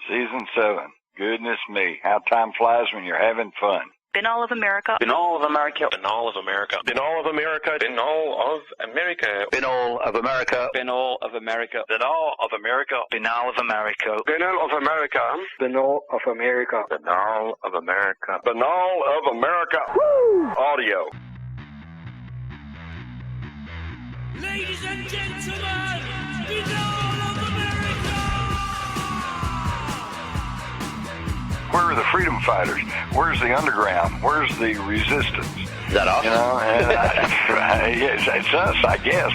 Season 7. Goodness me, how time flies when you're having fun. Been all of America. Been all of America. Been all of America. Been all of America. Been all of America. Been all of America. Been all of America. Been all of America. Been all of America. Been all of America. Been all of America. Been all of America. Been all of America. Woo! Audio. Ladies and gentlemen, been all of America! Where are the freedom fighters? Where's the underground? Where's the resistance? Is that awesome? You know, and it's us, I guess.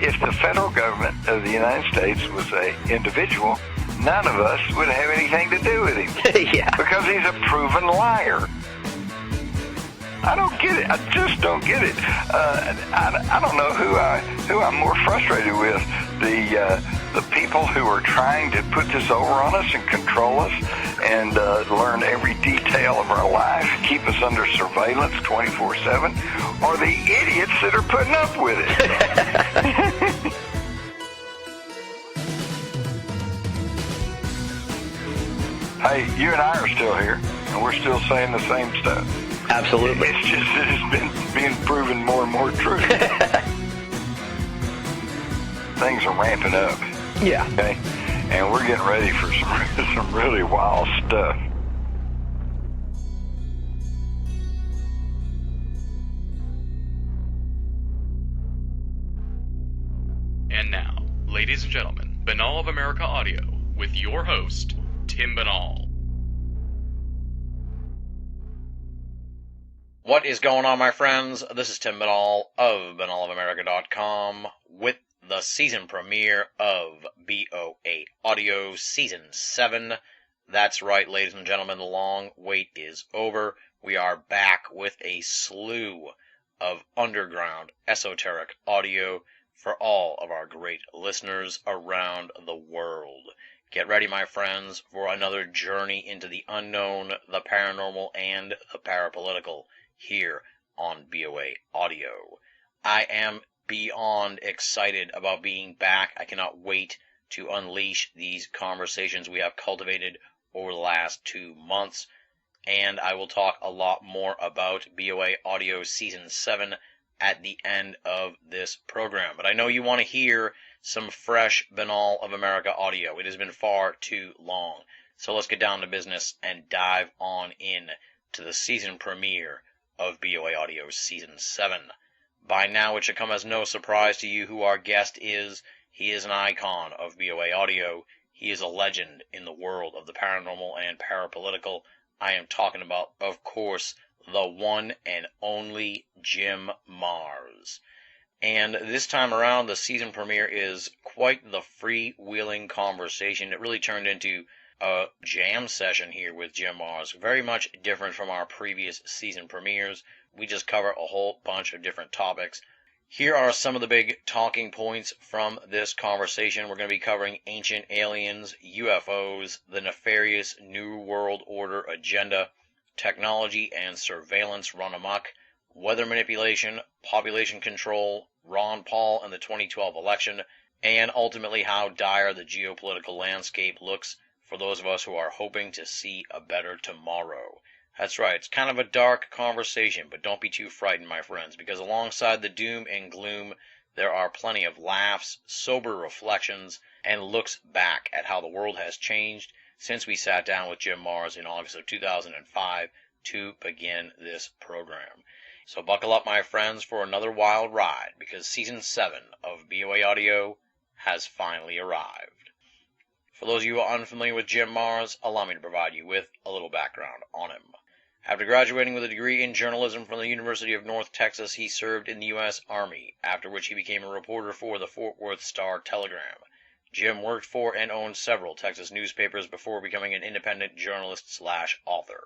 If the federal government of the United States was an individual, none of us would have anything to do with him. Yeah. Because he's a proven liar. I don't get it. I just don't get it. I don't know who I'm more frustrated with. The people who are trying to put this over on us and control us and learn every detail of our life, keep us under surveillance 24/7, or the idiots that are putting up with it. Hey, you and I are still here, and we're still saying the same stuff. Absolutely. It's just that it's been being proven more and more true. Things are ramping up. Yeah. Okay, and we're getting ready for some really wild stuff. And now, ladies and gentlemen, Banal of America Audio with your host, Tim Banal. What is going on, my friends? This is Tim Banal of BanalofAmerica.com with the season premiere of BoA Audio Season 7. That's right, ladies and gentlemen, the long wait is over. We are back with a slew of underground esoteric audio for all of our great listeners around the world. Get ready, my friends, for another journey into the unknown, the paranormal, and the parapolitical here on BoA Audio. I am beyond excited about being back. I cannot wait to unleash these conversations we have cultivated over the last 2 months, and I will talk a lot more about BoA Audio Season 7 at the end of this program. But I know you want to hear some fresh Banal of America audio. It has been far too long. So let's get down to business and dive on in to the season premiere of BoA Audio Season 7. By now, it should come as no surprise to you who our guest is. He is an icon of BoA Audio. He is a legend in the world of the paranormal and parapolitical. I am talking about, of course, the one and only Jim Marrs. And this time around, the season premiere is quite the freewheeling conversation. It really turned into a jam session here with Jim Marrs. Very much different from our previous season premieres. We just cover a whole bunch of different topics. Here are some of the big talking points from this conversation. We're going to be covering ancient aliens, UFOs, the nefarious New World Order agenda, technology and surveillance run amok, weather manipulation, population control, Ron Paul and the 2012 election, and ultimately how dire the geopolitical landscape looks for those of us who are hoping to see a better tomorrow. That's right, it's kind of a dark conversation, but don't be too frightened, my friends, because alongside the doom and gloom, there are plenty of laughs, sober reflections, and looks back at how the world has changed since we sat down with Jim Marrs in August of 2005 to begin this program. So buckle up, my friends, for another wild ride, because Season 7 of BoA Audio has finally arrived. For those of you who are unfamiliar with Jim Marrs, allow me to provide you with a little background on him. After graduating with a degree in journalism from the University of North Texas, he served in the U.S. Army, after which he became a reporter for the Fort Worth Star-Telegram. Jim worked for and owned several Texas newspapers before becoming an independent journalist/author.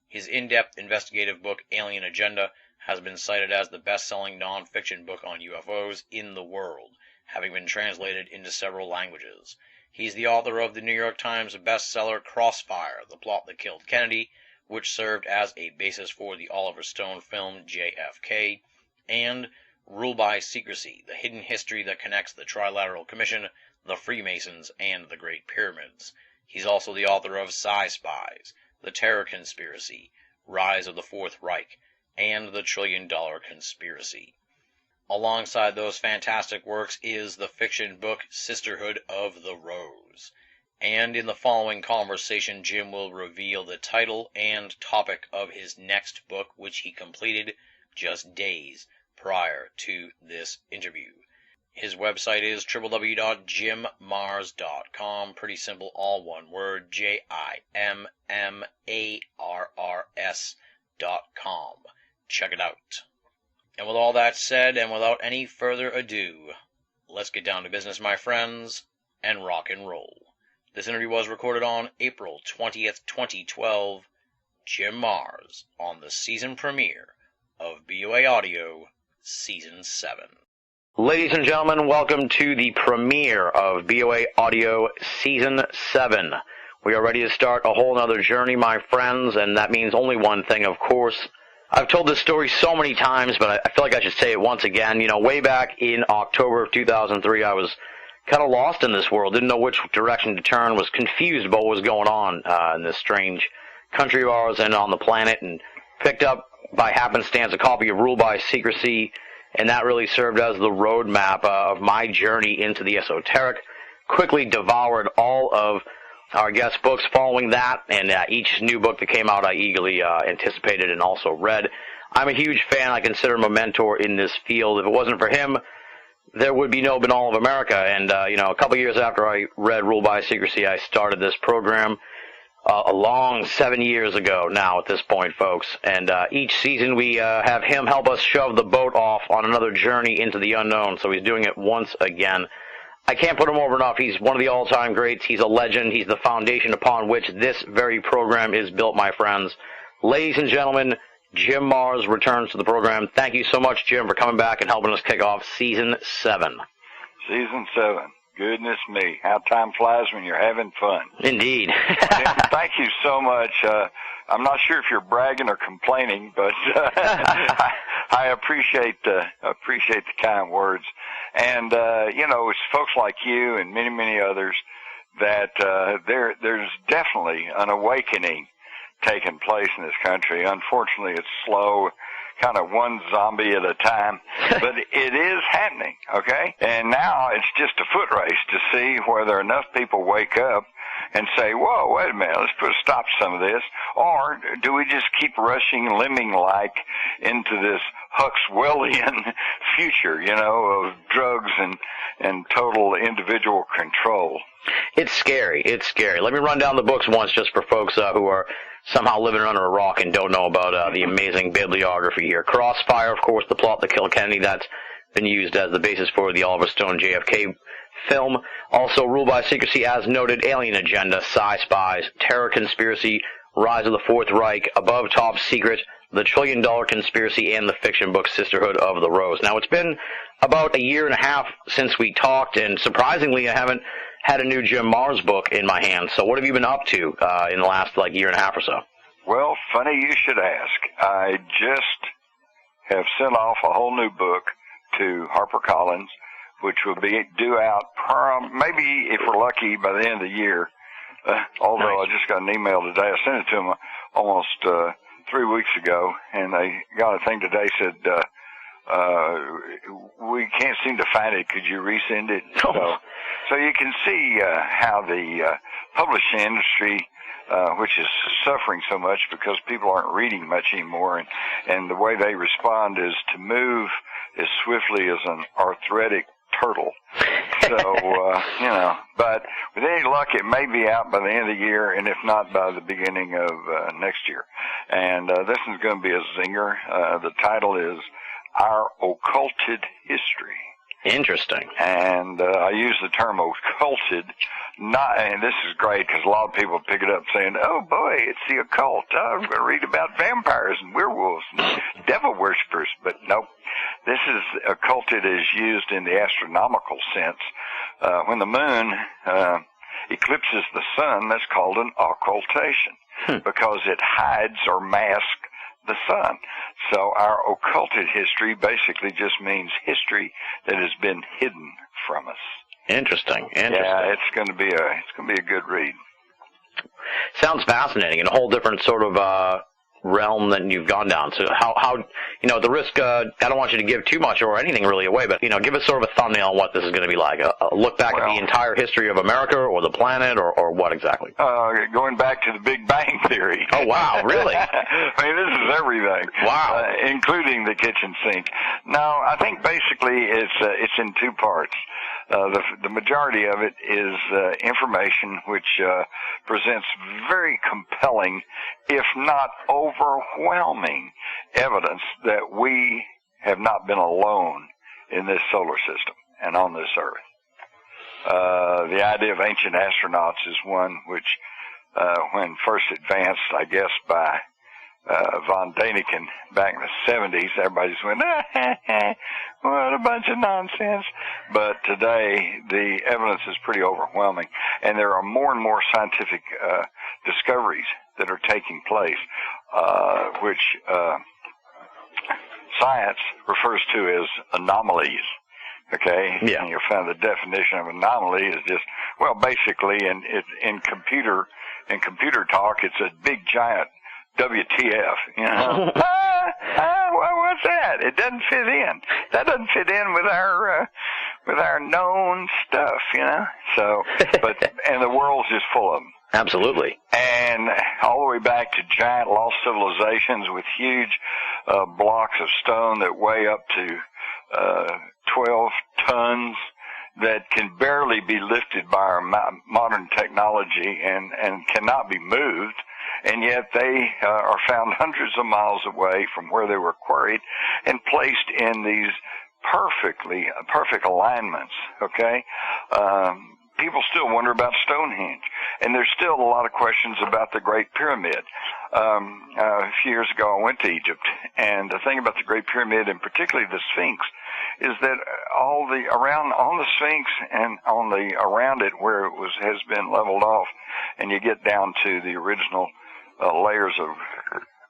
His in-depth investigative book, Alien Agenda, has been cited as the best-selling non-fiction book on UFOs in the world, having been translated into several languages. He's the author of the New York Times bestseller Crossfire, The Plot That Killed Kennedy, which served as a basis for the Oliver Stone film JFK, and Rule by Secrecy, the hidden history that connects the Trilateral Commission, the Freemasons, and the Great Pyramids. He's also the author of Spies, The Terror Conspiracy, Rise of the Fourth Reich, and The $1 Trillion Conspiracy. Alongside those fantastic works is the fiction book Sisterhood of the Rose. And in the following conversation, Jim will reveal the title and topic of his next book, which he completed just days prior to this interview. His website is www.jimmars.com. Pretty simple, all one word, JIMMARRS.com. Check it out. And with all that said, and without any further ado, let's get down to business, my friends, and rock and roll. This interview was recorded on April 20th, 2012. Jim Mars on the season premiere of BoA Audio, Season 7. Ladies and gentlemen, welcome to the premiere of BoA Audio Season 7. We are ready to start a whole nother journey, my friends, and that means only one thing, of course. I've told this story so many times, but I feel like I should say it once again. You know, way back in October of 2003, I was kind of lost in this world, didn't know which direction to turn, was confused about what was going on in this strange country of ours and on the planet, and picked up by happenstance a copy of Rule by Secrecy, and that really served as the roadmap of my journey into the esoteric. Quickly devoured all of our guest books following that, and each new book that came out I eagerly anticipated and also read. I'm a huge fan. I consider him a mentor in this field. If it wasn't for him, there would be no Banal of America. And, a couple years after I read Rule by Secrecy, I started this program a long 7 years ago now at this point, folks. And each season we have him help us shove the boat off on another journey into the unknown. So he's doing it once again. I can't put him over enough. He's one of the all-time greats. He's a legend. He's the foundation upon which this very program is built, my friends. Ladies and gentlemen, Jim Mars returns to the program. Thank you so much, Jim, for coming back and helping us kick off Season 7. Season 7. Goodness me. How time flies when you're having fun. Indeed. Thank you so much. I'm not sure if you're bragging or complaining, but I appreciate the kind words. And, it's folks like you and many, many others that there's definitely an awakening taking place in this country. Unfortunately, it's slow, kind of one zombie at a time, but it is happening, okay? And now it's just a foot race to see whether enough people wake up and say, whoa, wait a minute, let's put a stop to some of this, or do we just keep rushing lemming-like into this Huxwellian future, of drugs and total individual control? It's scary. It's scary. Let me run down the books once just for folks who are somehow living under a rock and don't know about the amazing bibliography here. Crossfire, of course, the plot to kill Kennedy, that's been used as the basis for the Oliver Stone JFK film. Also, Rule by Secrecy, as noted, Alien Agenda, Spies, Terror Conspiracy, Rise of the Fourth Reich, Above Top Secret, The $1 Trillion Conspiracy, and the fiction book Sisterhood of the Rose. Now, it's been about a year and a half since we talked, and surprisingly, I haven't had a new Jim Mars book in my hand. So what have you been up to in the last year and a half or so? Well, funny you should ask. I just have sent off a whole new book to HarperCollins, which will be due out maybe, if we're lucky, by the end of the year. Although Nice. I just got an email today. I sent it to them almost 3 weeks ago, and they got a thing today said, we can't seem to find it. Could you resend it? So you can see how the publishing industry, which is suffering so much because people aren't reading much anymore, and the way they respond is to move as swiftly as an arthritic turtle. So, but with any luck, it may be out by the end of the year, and if not, by the beginning of next year. And this is going to be a zinger. The title is Our Occulted History. Interesting. And I use the term occulted, and this is great because a lot of people pick it up saying, oh boy, it's the occult. Oh, I'm going to read about vampires and werewolves and devil worshippers. But nope, this is occulted as used in the astronomical sense. When the moon eclipses the sun, that's called an occultation because it hides or masks the sun. So our occulted history basically just means history that has been hidden from us. Interesting. Yeah, it's going to be a good read. Sounds fascinating, and a whole different sort of realm that you've gone down. So how at the risk, I don't want you to give too much or anything really away, but, give us sort of a thumbnail on what this is going to a look back at the entire history of America or the planet or what exactly? Going back to the Big Bang Theory. Oh, wow, really? I mean, this is everything. Wow. Including the kitchen sink. No, I think basically it's in two parts. The majority of it is information which presents very compelling, if not overwhelming, evidence that we have not been alone in this solar system and on this Earth. The idea of ancient astronauts is one which, when first advanced, I guess, by von Däniken back in the 70s, everybody just went, what a bunch of nonsense. But today, the evidence is pretty overwhelming, and there are more and more scientific discoveries that are taking place, which science refers to as anomalies. Okay? Yeah. And you'll find the definition of anomaly is just, well, basically, in computer talk, it's a big giant WTF, well, what's that? It doesn't fit in. That doesn't fit in with our known stuff, So, and the world's just full of them. Absolutely. And all the way back to giant lost civilizations with huge blocks of stone that weigh up to 12 tons that can barely be lifted by our modern technology and cannot be moved. And yet they are found hundreds of miles away from where they were quarried and placed in these perfect alignments, okay? People still wonder about Stonehenge, and there's still a lot of questions about the Great Pyramid. A few years ago I went to Egypt, and the thing about the Great Pyramid, and particularly the Sphinx, is that on the Sphinx and around it where it has been leveled off, and you get down to the original layers of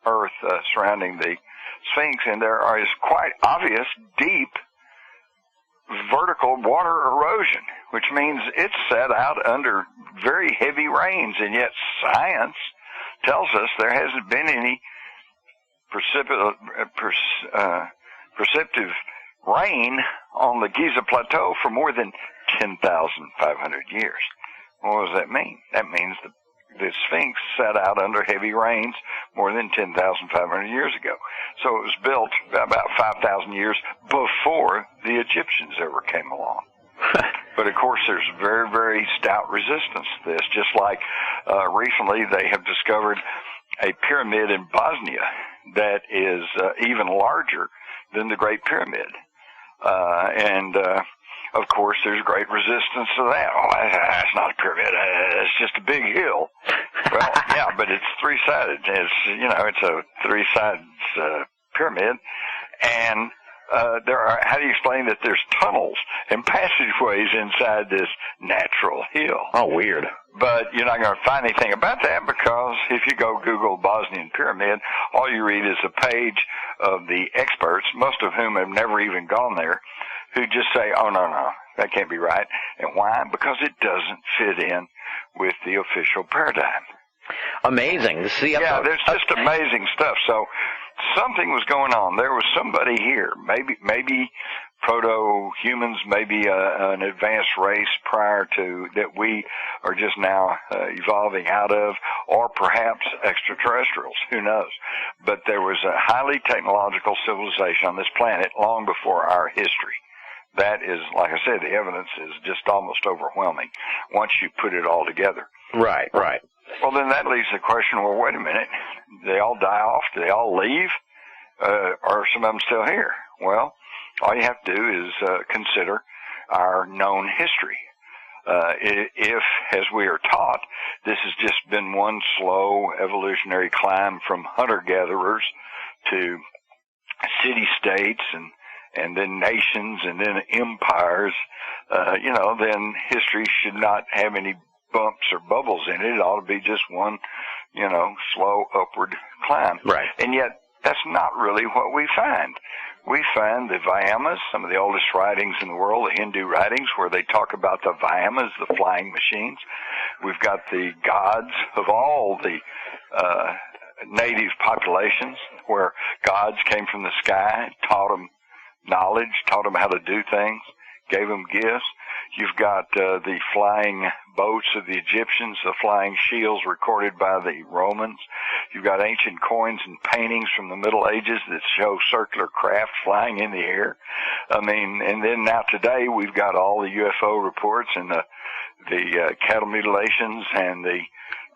earth surrounding the Sphinx, and there is quite obvious deep vertical water erosion, which means it's set out under very heavy rains, and yet science tells us there hasn't been any precipitative rain on the Giza Plateau for more than 10,500 years. What does that mean? That means the Sphinx sat out under heavy rains more than 10,500 years ago. So it was built about 5,000 years before the Egyptians ever came along. But of course, there's very, very stout resistance to this. Just like recently, they have discovered a pyramid in Bosnia that is even larger than the Great Pyramid. Of course, there's great resistance to that. Oh, that's not a pyramid. It's just a big hill. Well, yeah, but it's three-sided. It's a three-sided pyramid. And how do you explain that there's tunnels and passageways inside this natural hill? Oh, weird. But you're not going to find anything about that, because if you go Google Bosnian Pyramid, all you read is a page of the experts, most of whom have never even gone there, who just say, oh, no, that can't be right. And why? Because it doesn't fit in with the official paradigm. Amazing. Yeah, there's just amazing stuff. So something was going on. There was somebody here, maybe proto-humans, maybe an advanced race prior to that we are just now evolving out of, or perhaps extraterrestrials, who knows. But there was a highly technological civilization on this planet long before our history. That is, like I said, the evidence is just almost overwhelming once you put it all together. Right. Well, then that leaves the question, well, wait a minute. They all die off? Do they all leave? Are some of them still here? Well, all you have to do is consider our known history. If, as we are taught, this has just been one slow evolutionary climb from hunter-gatherers to city-states and then nations and then empires, then history should not have any bumps or bubbles in it. It ought to be just one, slow upward climb. Right. And yet that's not really what we find. We find the Vyamas, some of the oldest writings in the world, the Hindu writings, where they talk about the Vyamas, the flying machines. We've got the gods of all the native populations, where gods came from the sky, taught them knowledge, taught them how to do things, gave them gifts. You've got the flying boats of the Egyptians, the flying shields recorded by the Romans. You've got ancient coins and paintings from the Middle Ages that show circular craft flying in the air. I mean, and then now today we've got all the UFO reports and the cattle mutilations and the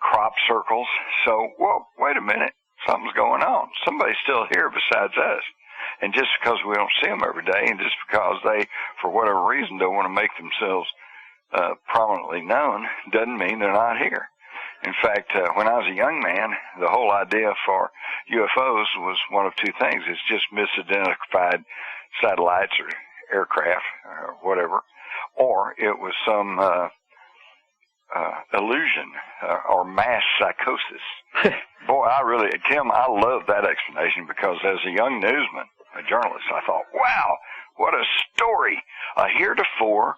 crop circles. So, well, wait a minute. Something's going on. Somebody's still here besides us. And just because we don't see them every day, and just because they, for whatever reason, don't want to make themselves prominently known, doesn't mean they're not here. In fact, when I was a young man, the whole idea for UFOs was one of two things. It's just misidentified satellites or aircraft or whatever, or it was some illusion or mass psychosis. Boy, Tim, I love that explanation, because as a young newsman, a journalist, I thought, wow, what a story. A heretofore,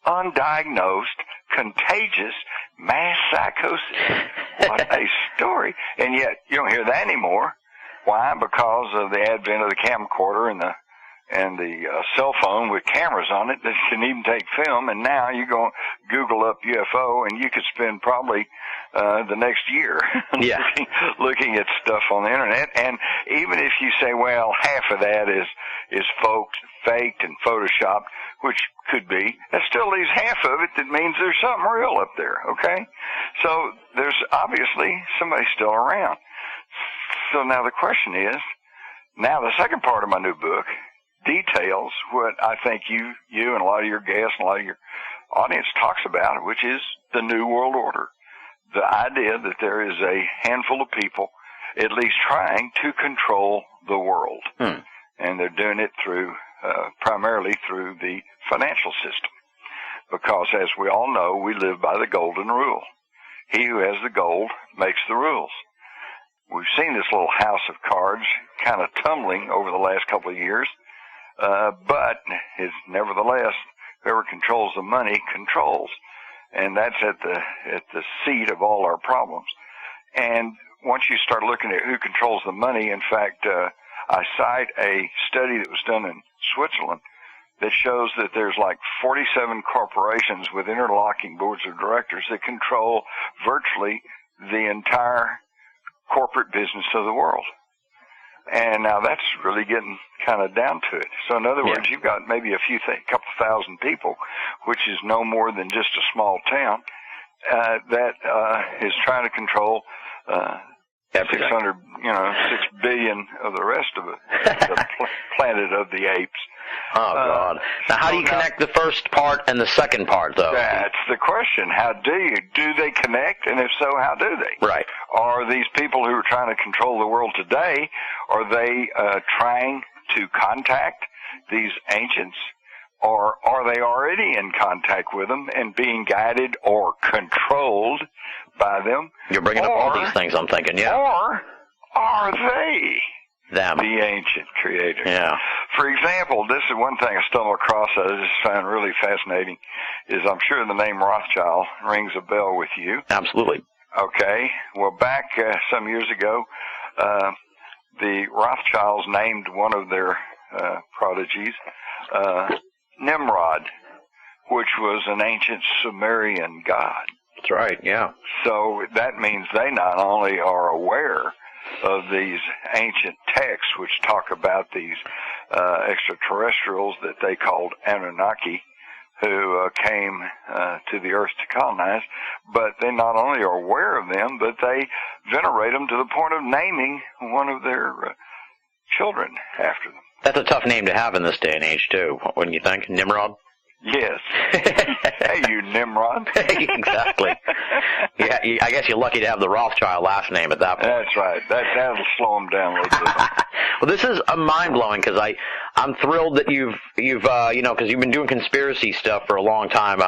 undiagnosed, contagious mass psychosis. What a story. And yet, you don't hear that anymore. Why? Because of the advent of the camcorder and the cell phone with cameras on it that can even take film. And now you go Google up UFO, and you could spend probably the next year looking at stuff on the internet. And even if you say, well, half of that is faked and photoshopped, which could be, that still leaves half of it that means there's something real up there, okay? So there's obviously somebody still around. So now the question is, now the second part of my new book details what I think you and a lot of your guests and a lot of your audience talks about, which is the New World Order. The idea that there is a handful of people at least trying to control the world. And they're doing it through primarily through the financial system. Because as we all know, we live by the golden rule. He who has the gold makes the rules. We've seen this little house of cards kind of tumbling over the last couple of years. But it's nevertheless, whoever controls the money controls. And that's at the seat of all our problems. And once you start looking at who controls the money, in fact, I cite a study that was done in Switzerland that shows that there's like 47 corporations with interlocking boards of directors that control virtually the entire corporate business of the world. And now that's really getting kind of down to it. So in other words, you've got maybe a couple thousand people, which is no more than just a small town, that is trying to control 600, 6 billion of the rest of the planet of the apes. Oh, God. Now, how do you connect the first part and the second part, though? That's the question. How do you? Do they connect? And if so, how do they? Right. Are these people who are trying to control the world today, are they trying to contact these ancients? Or are they already in contact with them and being guided or controlled by them? You're bringing up all these things, I'm thinking, Or are they them, the ancient creators? Yeah. For example, this is one thing I stumbled across that I just found really fascinating, is I'm sure the name Rothschild rings a bell with you. Absolutely. Okay. Well, back some years ago, the Rothschilds named one of their prodigies Nimrod, which was an ancient Sumerian god. That's right, yeah. So that means they not only are aware of these ancient texts which talk about these extraterrestrials that they called Anunnaki, who came to the earth to colonize, but they not only are aware of them, but they venerate them to the point of naming one of their children after them. That's a tough name to have in this day and age, too, wouldn't you think? Nimrod? Yes. Hey, you Nimrod. Exactly. Yeah, I guess you're lucky to have the Rothschild last name at that point. That's right. That'll slow them down a little bit. Well, this is mind-blowing because I'm thrilled that you've because you've been doing conspiracy stuff for a long time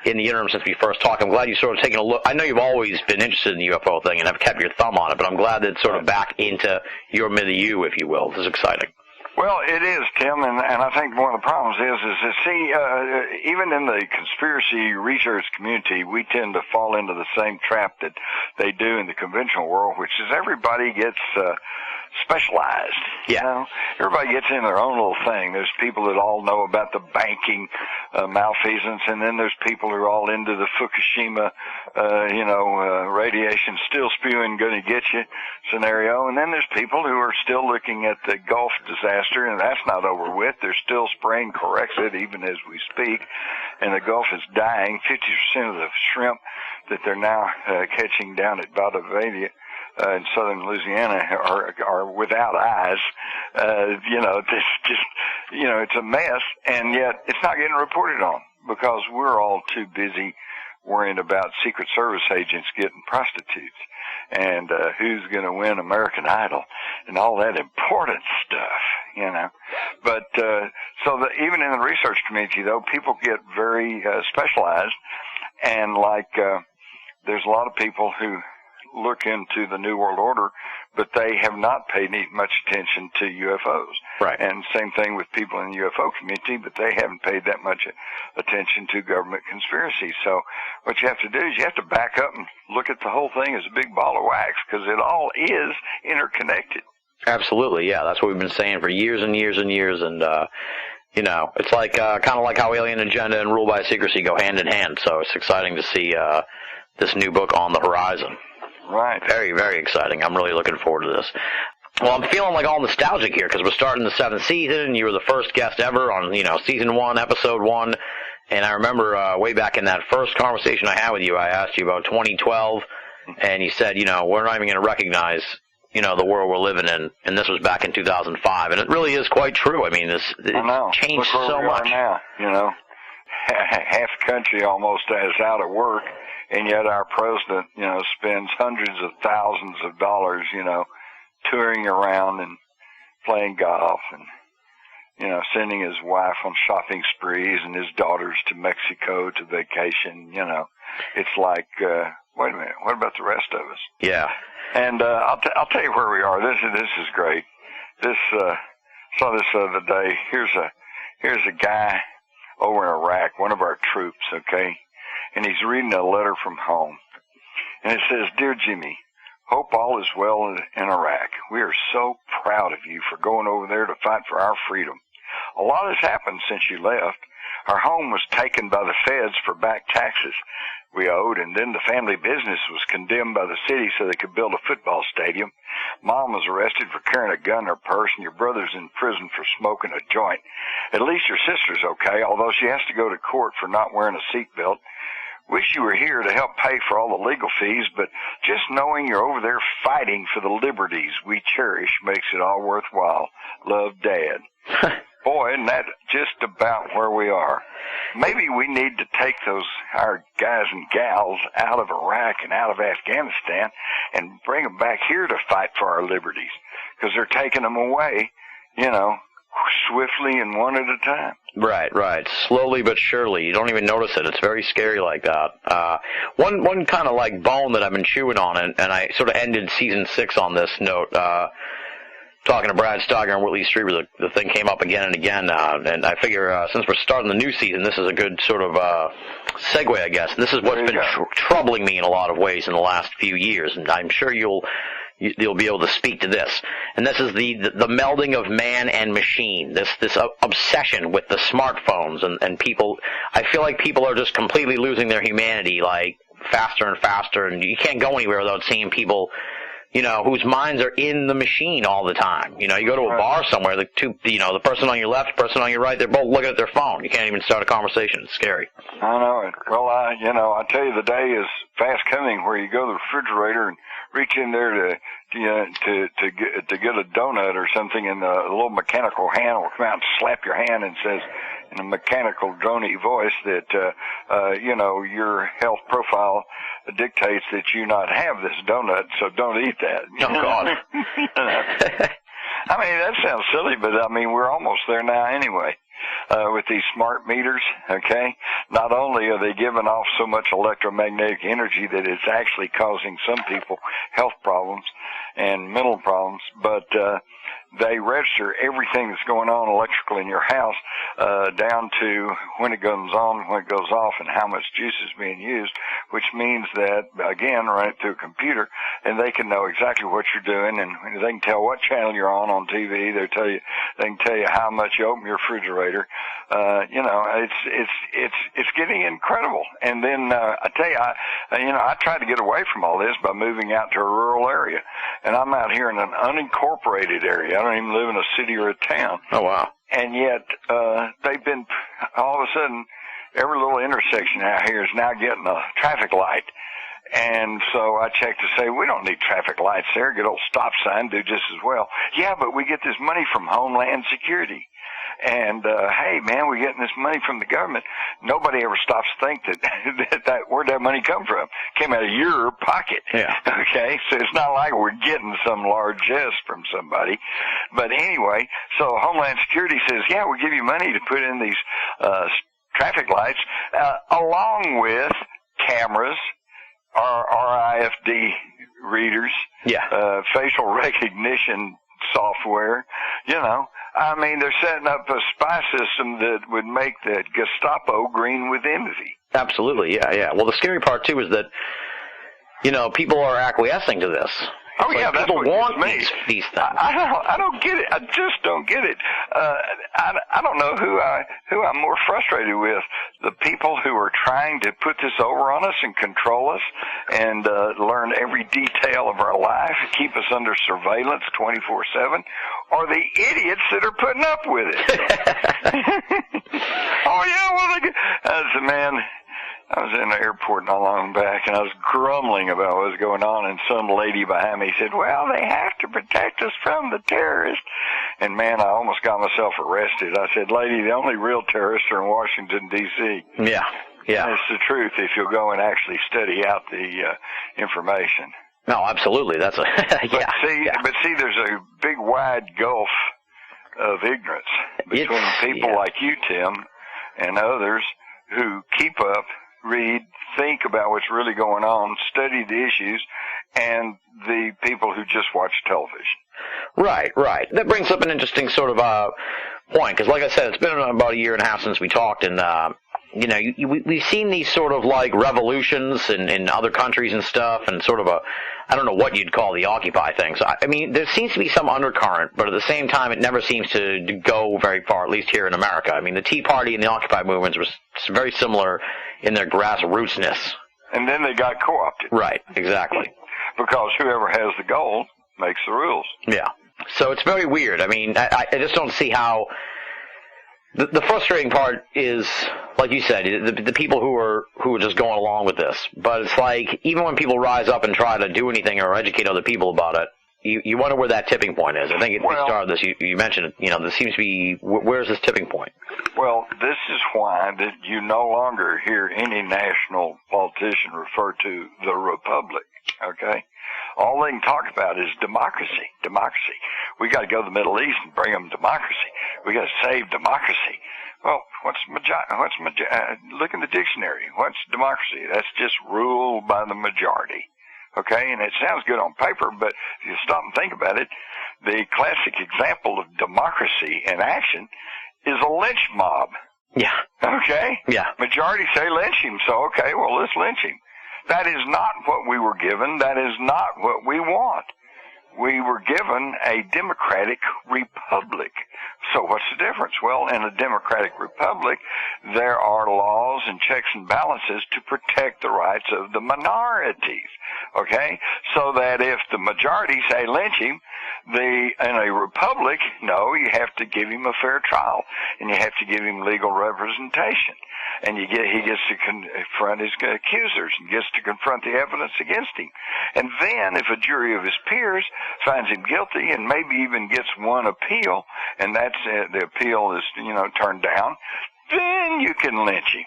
in the interim since we first talked. I'm glad you sort of taken a look. I know you've always been interested in the UFO thing and have kept your thumb on it, but I'm glad that it's sort of back into your milieu, if you will. This is exciting. Well, it is, Tim, and I think one of the problems is that, see, even in the conspiracy research community, we tend to fall into the same trap that they do in the conventional world, which is everybody gets specialized. Yeah. You know? Everybody gets in their own little thing. There's people that all know about the banking malfeasance, and then there's people who are all into the Fukushima, radiation still spewing, going to get you scenario. And then there's people who are still looking at the Gulf disaster, and that's not over with. They're still spraying Corexit even as we speak, and the Gulf is dying. 50% of the shrimp that they're now catching down at Valdovinia in southern Louisiana are without eyes. It's a mess, and yet it's not getting reported on because we're all too busy worrying about Secret Service agents getting prostitutes and who's going to win American Idol and all that important stuff, But even in the research community, though, people get very specialized, and there's a lot of people who look into the New World Order, but they have not paid much attention to UFOs. Right. And same thing with people in the UFO community, but they haven't paid that much attention to government conspiracy. So what you have to do is you have to back up and look at the whole thing as a big ball of wax, because it all is interconnected. Absolutely, yeah. That's what we've been saying for years and years and years, and it's like kind of like how Alien Agenda and Rule by Secrecy go hand in hand. So it's exciting to see this new book on the horizon. Right. Very, very exciting. I'm really looking forward to this. Well, I'm feeling like all nostalgic here because we're starting the 7th season. You were the first guest ever on, season 1, episode 1. And I remember way back in that first conversation I had with you, I asked you about 2012, and you said, we're not even going to recognize, the world we're living in. And this was back in 2005. And it really is quite true. I mean, it's changed so much. Now, half the country almost is out of work. And yet our president, spends hundreds of thousands of dollars, touring around and playing golf and, sending his wife on shopping sprees and his daughters to Mexico to vacation. It's like, wait a minute, what about the rest of us? Yeah. And I'll tell you where we are. This is great. Saw this the other day. Here's a guy over in Iraq, one of our troops, okay? And he's reading a letter from home. And it says, "Dear Jimmy, hope all is well in Iraq. We are so proud of you for going over there to fight for our freedom. A lot has happened since you left. Our home was taken by the feds for back taxes we owed, and then the family business was condemned by the city so they could build a football stadium. Mom was arrested for carrying a gun in her purse, and your brother's in prison for smoking a joint. At least your sister's okay, although she has to go to court for not wearing a seatbelt. Wish you were here to help pay for all the legal fees, but just knowing you're over there fighting for the liberties we cherish makes it all worthwhile. Love, Dad." Boy, isn't that just about where we are? Maybe we need to take our guys and gals out of Iraq and out of Afghanistan and bring them back here to fight for our liberties, because they're taking them away, swiftly and one at a time. Right. Slowly but surely. You don't even notice it. It's very scary like that. One kind of like bone that I've been chewing on, and I sort of ended season 6 on this note, talking to Brad Steiger and Whitley Strieber. The thing came up again and again, and I figure since we're starting the new season, this is a good sort of segue, I guess. This is what's been troubling me in a lot of ways in the last few years, and I'm sure you'll be able to speak to this. And this is the melding of man and machine, this obsession with the smartphones and people. I feel like people are just completely losing their humanity, like faster and faster, and you can't go anywhere without seeing people, whose minds are in the machine all the time. You go to a bar somewhere, the person on your left, the person on your right, they're both looking at their phone. You can't even start a conversation. It's scary. I know it. Well, I tell you, the day is fast coming where you go to the refrigerator and reach in there to get a donut or something, and the little mechanical hand will come out and slap your hand and says, in a mechanical, drony voice that, your health profile dictates that you not have this donut, so don't eat that. Oh, God. I mean, that sounds silly, but, we're almost there now anyway. With these smart meters, okay? Not only are they giving off so much electromagnetic energy that it's actually causing some people health problems and mental problems, but they register everything that's going on electrical in your house down to when it goes on, when it goes off, and how much juice is being used, which means that, again, run it through a computer, and they can know exactly what you're doing, and they can tell what channel you're on TV. They can tell you how much you open your refrigerator. It's getting incredible. And then I tell you, I tried to get away from all this by moving out to a rural area, and I'm out here in an unincorporated area. I don't even live in a city or a town. Oh, wow. And yet they've been all of a sudden every little intersection out here is now getting a traffic light. And so I checked to say, we don't need traffic lights there. Get old stop sign, do just as well. Yeah, but we get this money from Homeland Security. And, hey, man, we're getting this money from the government. Nobody ever stops to think that where'd that money come from? Came out of your pocket. Yeah. Okay? So it's not like we're getting some largesse from somebody. But anyway, so Homeland Security says, yeah, we'll give you money to put in these traffic lights, along with cameras, RIFD readers, facial recognition software, they're setting up a spy system that would make the Gestapo green with envy. Absolutely, yeah. Well, the scary part, too, is that, people are acquiescing to this. Oh, yeah, that's people what want gets me. These things. I don't get it. I just don't get it. I don't know who I'm more frustrated with. The people who are trying to put this over on us and control us and learn every detail of our life, keep us under surveillance 24/7, or the idiots that are putting up with it. Oh, yeah, I was in the airport not long back, and I was grumbling about what was going on, and some lady behind me said, well, they have to protect us from the terrorists. And, man, I almost got myself arrested. I said, lady, the only real terrorists are in Washington, D.C. Yeah. And it's the truth if you'll go and actually study out the information. No, absolutely. That's But see, there's a big, wide gulf of ignorance between people like you, Tim, and others who keep up, read, think about what's really going on, study the issues, and the people who just watch television. Right. That brings up an interesting sort of point, because like I said, it's been about a year and a half since we talked, and we've seen these sort of like revolutions in other countries and stuff, and sort of I don't know what you'd call the Occupy thing. So, there seems to be some undercurrent, but at the same time, it never seems to go very far, at least here in America. The Tea Party and the Occupy movements was very similar in their grassrootsness. And then they got co-opted. Right, exactly. Because whoever has the gold makes the rules. Yeah. So it's very weird. I just don't see how... The frustrating part is, like you said, the people who are just going along with this. But it's like, even when people rise up and try to do anything or educate other people about it, you wonder where that tipping point is. I think at the start of this, you mentioned, there seems to be, where's this tipping point? Well, this is why that you no longer hear any national politician refer to the Republic, okay? All they can talk about is democracy. We got to go to the Middle East and bring them democracy. We got to save democracy. Well, look in the dictionary. What's democracy? That's just rule by the majority. Okay, and it sounds good on paper, but if you stop and think about it, the classic example of democracy in action is a lynch mob. Yeah. Okay? Yeah. Majority say lynch him, so okay, well, let's lynch him. That is not what we were given. That is not what we want. We were given a democratic republic. So what's the difference? Well, in a democratic republic, there are laws and checks and balances to protect the rights of the minorities. Okay? So that if the majority say lynch him, in a republic, no, you have to give him a fair trial, and you have to give him legal representation. And he gets to confront his accusers and gets to confront the evidence against him. And then if a jury of his peers finds him guilty and maybe even gets one appeal, and that's the appeal is, turned down, then you can lynch him.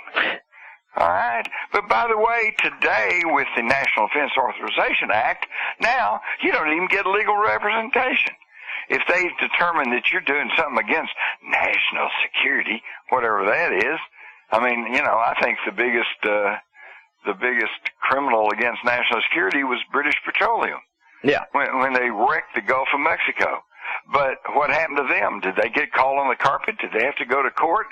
All right? But by the way, today with the National Defense Authorization Act, now you don't even get legal representation. If they determine that you're doing something against national security, whatever that is, I mean, I think the biggest criminal against national security was British Petroleum. Yeah. When they wrecked the Gulf of Mexico. But what happened to them? Did they get called on the carpet? Did they have to go to court?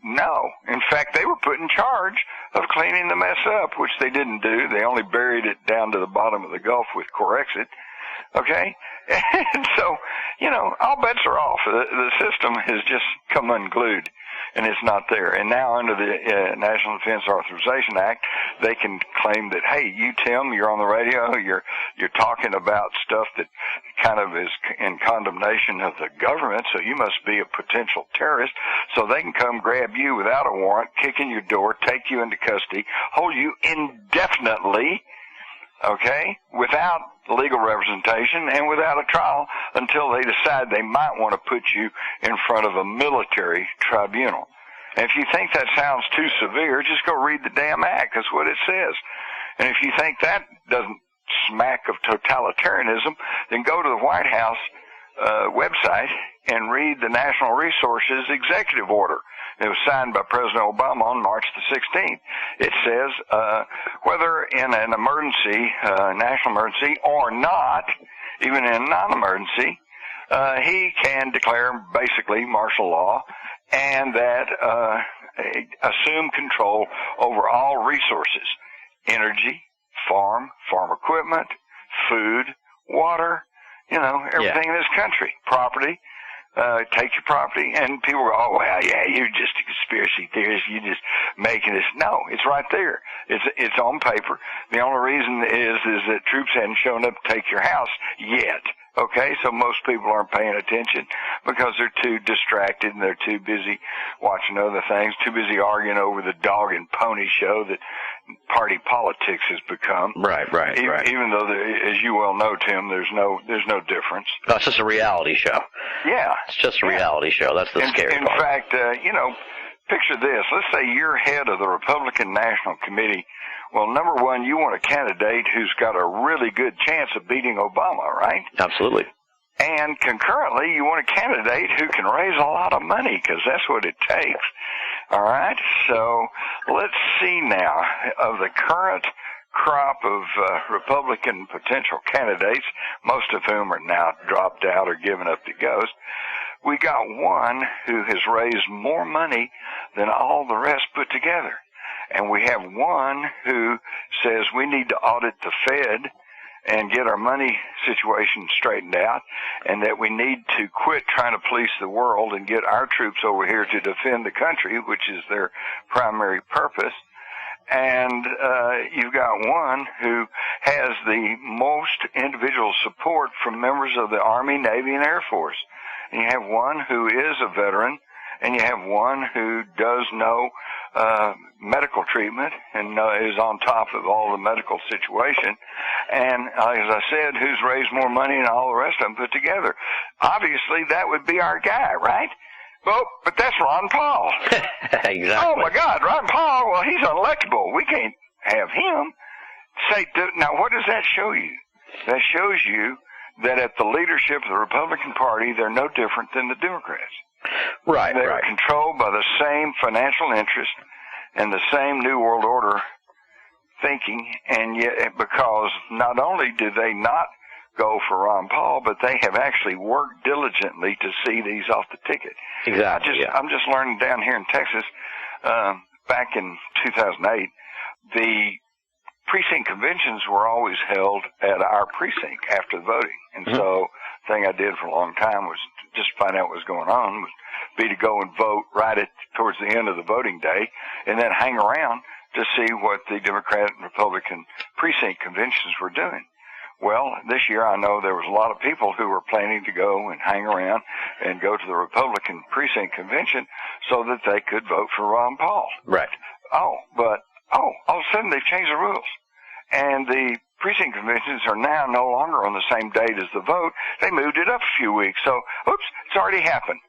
No. In fact, they were put in charge of cleaning the mess up, which they didn't do. They only buried it down to the bottom of the Gulf with Corexit. Okay? And so, all bets are off. The system has just come unglued, and it's not there. And now under the National Defense Authorization Act, they can claim that, hey, you, Tim, you're on the radio, you're talking about stuff that kind of is in condemnation of the government, so you must be a potential terrorist. So they can come grab you without a warrant, kick in your door, take you into custody, hold you indefinitely, okay, without legal representation and without a trial until they decide they might want to put you in front of a military tribunal. And if you think that sounds too severe, just go read the damn act. That's what it says. And if you think that doesn't smack of totalitarianism, then go to the White House website and read the National Resources Executive Order. It was signed by President Obama on March the 16th. It says whether in an emergency, national emergency, or not, even in a non-emergency, he can declare basically martial law and that assume control over all resources, energy, farm equipment, food, water, everything in this country, property. Take your property, and people go, oh, well, yeah, you're just a conspiracy theorist. You're just making this. No, it's right there. It's on paper. The only reason is that troops hadn't shown up to take your house yet. Okay, so most people aren't paying attention because they're too distracted and they're too busy watching other things, too busy arguing over the dog and pony show that party politics has become. Right. Even though, as you well know, Tim, there's no difference. No, it's just a reality show. Yeah. It's just a reality show. That's the scary part. In fact, picture this. Let's say you're head of the Republican National Committee. Well, number one, you want a candidate who's got a really good chance of beating Obama, right? Absolutely. And concurrently, you want a candidate who can raise a lot of money, because that's what it takes. All right? So let's see now, of the current crop of Republican potential candidates, most of whom are now dropped out or given up to ghost, we got one who has raised more money than all the rest put together. And we have one who says we need to audit the Fed and get our money situation straightened out, and that we need to quit trying to police the world and get our troops over here to defend the country, which is their primary purpose. And you've got one who has the most individual support from members of the Army, Navy, and Air Force. And you have one who is a veteran, and you have one who does know medical treatment and is on top of all the medical situation. And as I said, who's raised more money than all the rest of them put together. Obviously, that would be our guy, right? Well, but that's Ron Paul. Exactly. Oh, my God, Ron Paul, well, he's unelectable. We can't have him. Now, what does that show you? That shows you that at the leadership of the Republican Party, they're no different than the Democrats. Right. They're controlled by the same financial interest and the same New World Order thinking, and yet because not only do they not go for Ron Paul, but they have actually worked diligently to see these off the ticket. Exactly. I'm just learning down here in Texas, back in 2008, the precinct conventions were always held at our precinct after the voting. And so the thing I did for a long time was just find out what was going on, would be to go and vote right towards the end of the voting day, and then hang around to see what the Democrat and Republican precinct conventions were doing. Well, this year I know there was a lot of people who were planning to go and hang around and go to the Republican precinct convention so that they could vote for Ron Paul. Right. All of a sudden they've changed the rules. And the precinct conventions are now no longer on the same date as the vote. They moved it up a few weeks. So, oops, it's already happened.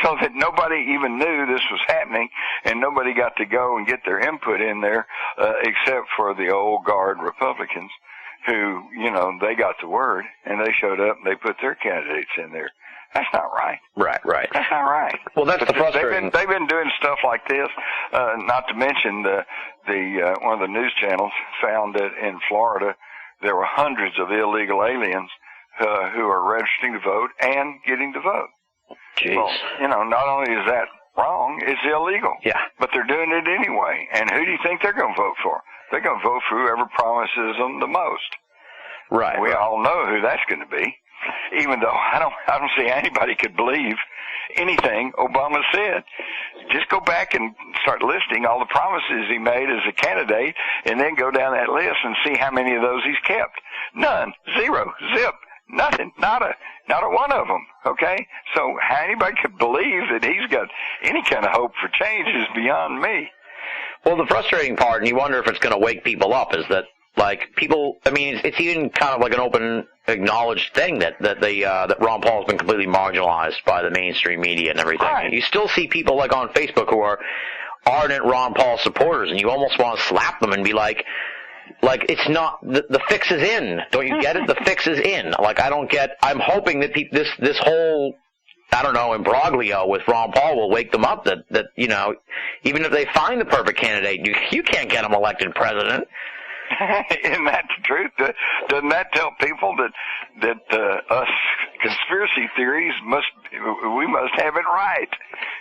so that nobody even knew this was happening, and nobody got to go and get their input in there, except for the old guard Republicans, who, they got the word, and they showed up and they put their candidates in there. That's not right. Right. That's not right. Well, that's the frustrating. They've been doing stuff like this. Not to mention the one of the news channels found that in Florida there were hundreds of illegal aliens who are registering to vote and getting to vote. Jeez. Well, not only is that wrong, it's illegal. Yeah. But they're doing it anyway. And who do you think they're going to vote for? They're going to vote for whoever promises them the most. Right. We all know who that's going to be. Even though I don't see anybody could believe anything Obama said. Just go back and start listing all the promises he made as a candidate, and then go down that list and see how many of those he's kept. None. Zero. Zip. Nothing. Not a one of them. Okay? So how anybody could believe that he's got any kind of hope for change is beyond me. Well, the frustrating part, and you wonder if it's going to wake people up, is that, like, people, I mean, it's even kind of like an open, acknowledged thing that Ron Paul's been completely marginalized by the mainstream media and everything. Right. You still see people, like, on Facebook who are ardent Ron Paul supporters, and you almost want to slap them and be like, it's not, the fix is in. Don't you get it? The fix is in. Like, I'm hoping that this whole, I don't know, imbroglio with Ron Paul will wake them up that even if they find the perfect candidate, you can't get him elected president. Isn't that the truth? Doesn't that tell people that us conspiracy theories must have it right?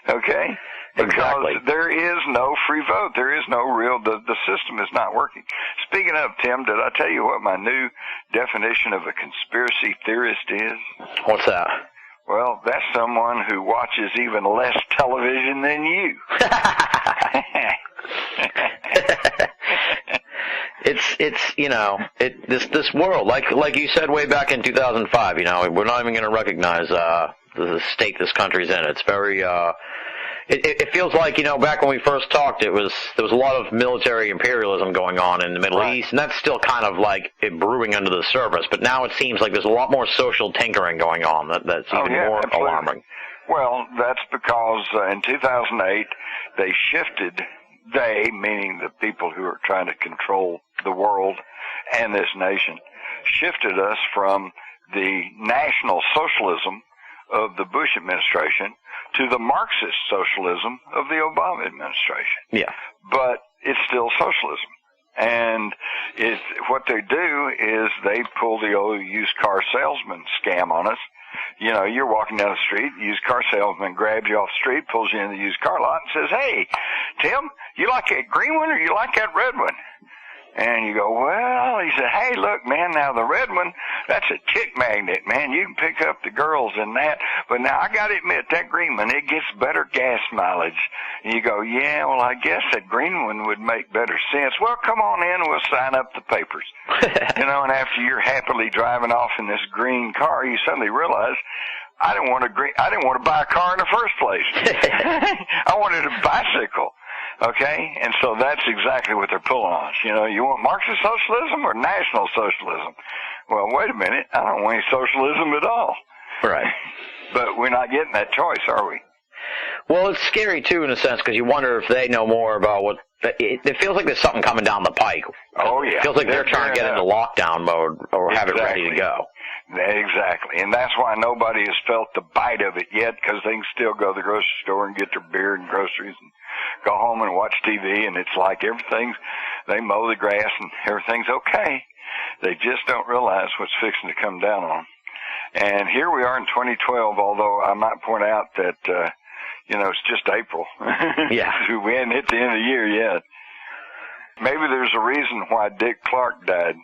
Okay? Because exactly. There is no free vote. There is no the system is not working. Speaking of, Tim, did I tell you what my new definition of a conspiracy theorist is? What's that? Well, that's someone who watches even less television than you. It's this world, like you said way back in 2005, we're not even going to recognize the state this country's in. It's very it feels like, back when we first talked, there was a lot of military imperialism going on in the Middle East, and that's still kind of like brewing under the surface, but now it seems like there's a lot more social tinkering going on that's even more absolutely. alarming. Well, that's because in 2008 they shifted. They, meaning the people who are trying to control the world and this nation, shifted us from the national socialism of the Bush administration to the Marxist socialism of the Obama administration. Yeah. But it's still socialism. And what they do is they pull the old used car salesman scam on us. You're walking down the street, the used car salesman grabs you off the street, pulls you in the used car lot, and says, "Hey, Tim, you like that green one or you like that red one?" And you go, "Well," he said, "Hey, look, man, now the red one, that's a chick magnet, man. You can pick up the girls in that. But now I got to admit, that green one, it gets better gas mileage." And you go, "Yeah, well, I guess that green one would make better sense. Well, come on in, we'll sign up the papers." And after you're happily driving off in this green car, you suddenly realize, I didn't want to buy a car in the first place. I wanted a bicycle. Okay? And so that's exactly what they're pulling on us. You want Marxist socialism or national socialism? Well, wait a minute. I don't want any socialism at all. Right. But we're not getting that choice, are we? Well, it's scary, too, in a sense, because you wonder if they know more about what... It feels like there's something coming down the pike. Oh, yeah. It feels like they're trying to get into lockdown mode or have it ready to go. Exactly. And that's why nobody has felt the bite of it yet, because they can still go to the grocery store and get their beer and groceries and go home and watch TV, and it's like they mow the grass and everything's okay. They just don't realize what's fixing to come down on them. And here we are in 2012, although I might point out that, it's just April. Yeah. We hadn't hit the end of the year yet. Maybe there's a reason why Dick Clark died.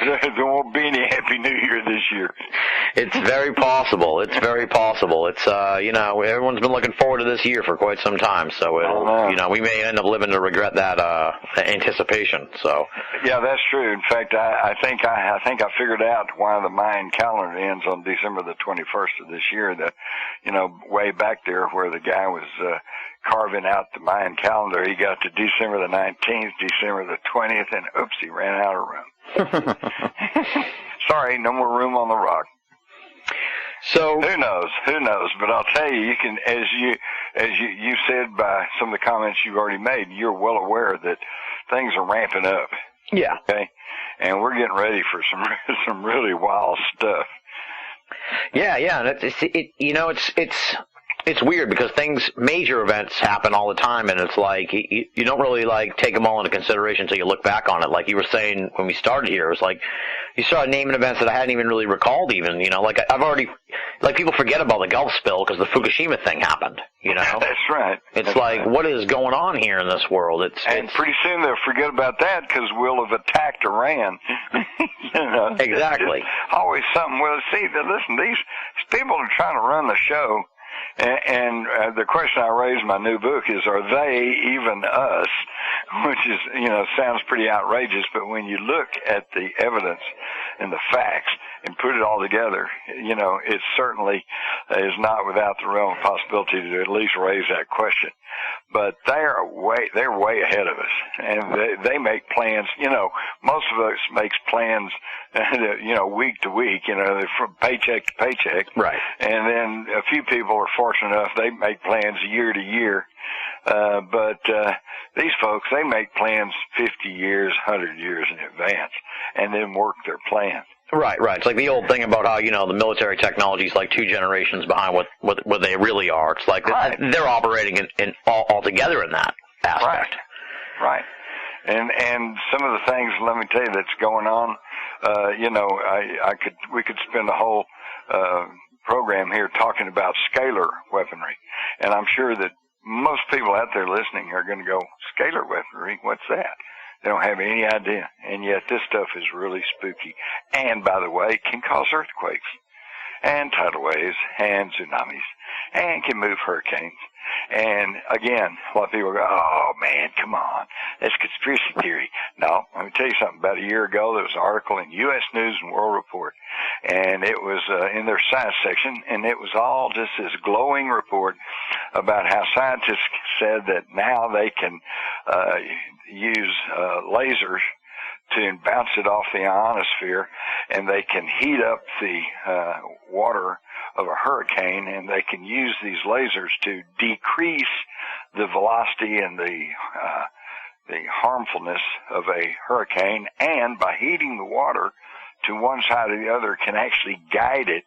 There won't be any Happy New Year this year. It's very possible. It's very possible. It's, everyone's been looking forward to this year for quite some time, so we may end up living to regret that anticipation. So. Yeah, that's true. In fact, I think I figured out why the Mayan calendar ends on December the 21st of this year. Way back there where the guy was carving out the Mayan calendar, he got to December the 19th, December the 20th, and oops, he ran out of room. Sorry, no more room on the rock. So Who knows? But I'll tell you, you can, as you said by some of the comments you've already made, you're well aware that things are ramping up. yeah. Okay, and we're getting ready for some really wild stuff. Yeah, and it's weird because major events happen all the time, and it's like you don't really like take them all into consideration until you look back on it. Like you were saying when we started here, it was like you started naming events that I hadn't even really recalled. Even like I've already people forget about the Gulf spill because the Fukushima thing happened. That's right. It's what is going on here in this world? And pretty soon they'll forget about that because we'll have attacked Iran. Exactly. It's always something. Well, see, listen, these people are trying to run the show. And the question I raised in my new book is, are they even us? Which is, sounds pretty outrageous, but when you look at the evidence and the facts and put it all together, it certainly is not without the realm of possibility to at least raise that question. But they're way ahead of us, and they make plans. Most of us makes plans, week to week. From paycheck to paycheck. Right. And then a few people are fortunate enough they make plans year to year. But these folks, they make plans 50 years, 100 years in advance, and then work their plan. Right. It's like the old thing about how, the military technology is like 2 generations behind what they really are. It's like they're operating in all together in that aspect. Right. And some of the things, let me tell you, that's going on, we could spend a whole program here talking about scalar weaponry. And I'm sure that most people out there listening are going to go, scalar weaponry, what's that? They don't have any idea. And yet this stuff is really spooky. And, by the way, can cause earthquakes and tidal waves and tsunamis and can move hurricanes. And, again, a lot of people go, oh, man, come on. That's conspiracy theory. No, let me tell you something. About a year ago, there was an article in U.S. News and World Report, and it was in their science section, and it was all just this glowing report about how scientists said that now they can use lasers to bounce it off the ionosphere, and they can heat up the water of a hurricane, and they can use these lasers to decrease the velocity and the harmfulness of a hurricane, and by heating the water to one side or the other can actually guide it,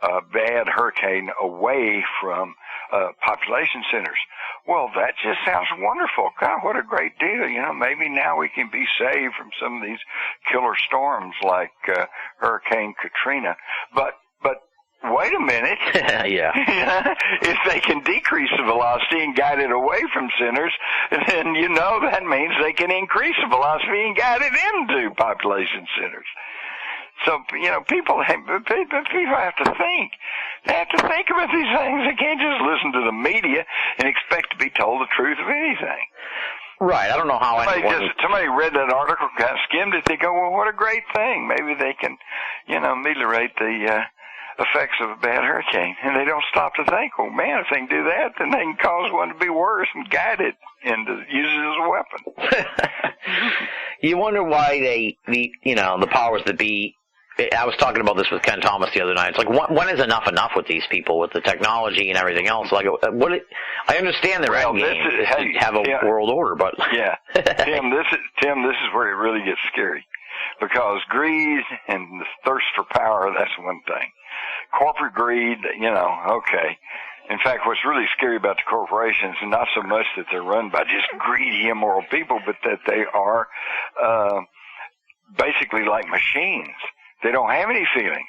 a bad hurricane, away from population centers. Well, that just sounds wonderful. God, what a great deal. Maybe now we can be saved from some of these killer storms like Hurricane Katrina. But wait a minute. Yeah. If they can decrease the velocity and guide it away from centers, then that means they can increase the velocity and guide it into population centers. So, people have to think. They have to think about these things. They can't just listen to the media and expect to be told the truth of anything. Right. I don't know how somebody read that article, kind of skimmed it. They go, well, what a great thing. Maybe they can, ameliorate the effects of a bad hurricane. And they don't stop to think, well, man, if they can do that, then they can cause one to be worse and guide it and use it as a weapon. You wonder why the powers that be. I was talking about this with Ken Thomas the other night. It's like, when is enough with these people, with the technology and everything else? Like, I understand their end game is to have a world order, but yeah, Tim, this is where it really gets scary, because greed and the thirst for power, that's one thing. Corporate greed, okay. In fact, what's really scary about the corporations is not so much that they're run by just greedy, immoral people, but that they are basically like machines. They don't have any feelings.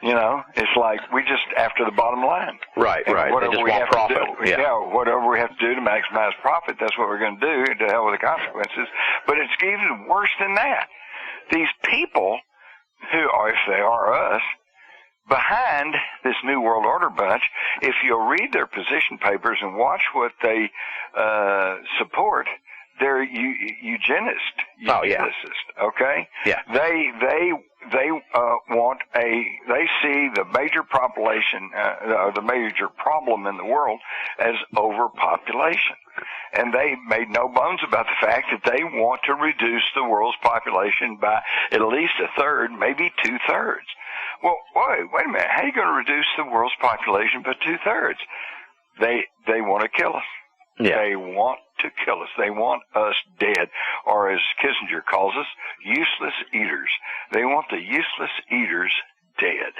It's like we just after the bottom line. Right. Whatever they just we want have profit. to do, whatever we have to do to maximize profit, that's what we're going to do, to hell with the consequences. But it's even worse than that. These people who are, if they are us, behind this New World Order bunch, if you'll read their position papers and watch what they support, they're eugenist. Oh, yeah. Okay? Yeah. They want they see the major population, the major problem in the world as overpopulation. And they made no bones about the fact that they want to reduce the world's population by at least a third, maybe 2/3. Well, wait a minute. How are you going to reduce the world's population by 2/3? They want to kill us. Yeah. They want to kill us. They want us dead, or as Kissinger calls us, useless eaters. They want the useless eaters dead.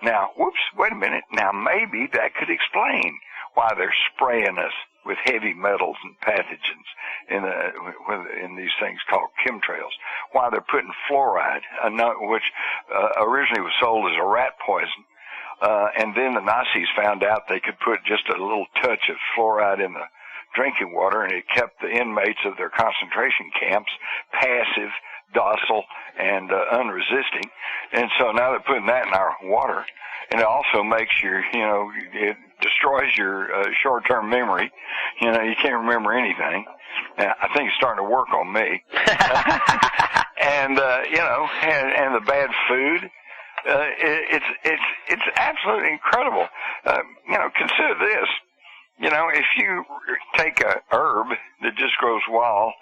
Now, wait a minute. Now, maybe that could explain why they're spraying us with heavy metals and pathogens in these things called chemtrails. Why they're putting fluoride, which originally was sold as a rat poison, and then the Nazis found out they could put just a little touch of fluoride in the drinking water, and it kept the inmates of their concentration camps passive, docile, and unresisting. And so now they're putting that in our water. And it also makes it destroys your short-term memory. You can't remember anything. I think it's starting to work on me. And the bad food. It's absolutely incredible. Consider this. If you take a herb that just grows wild,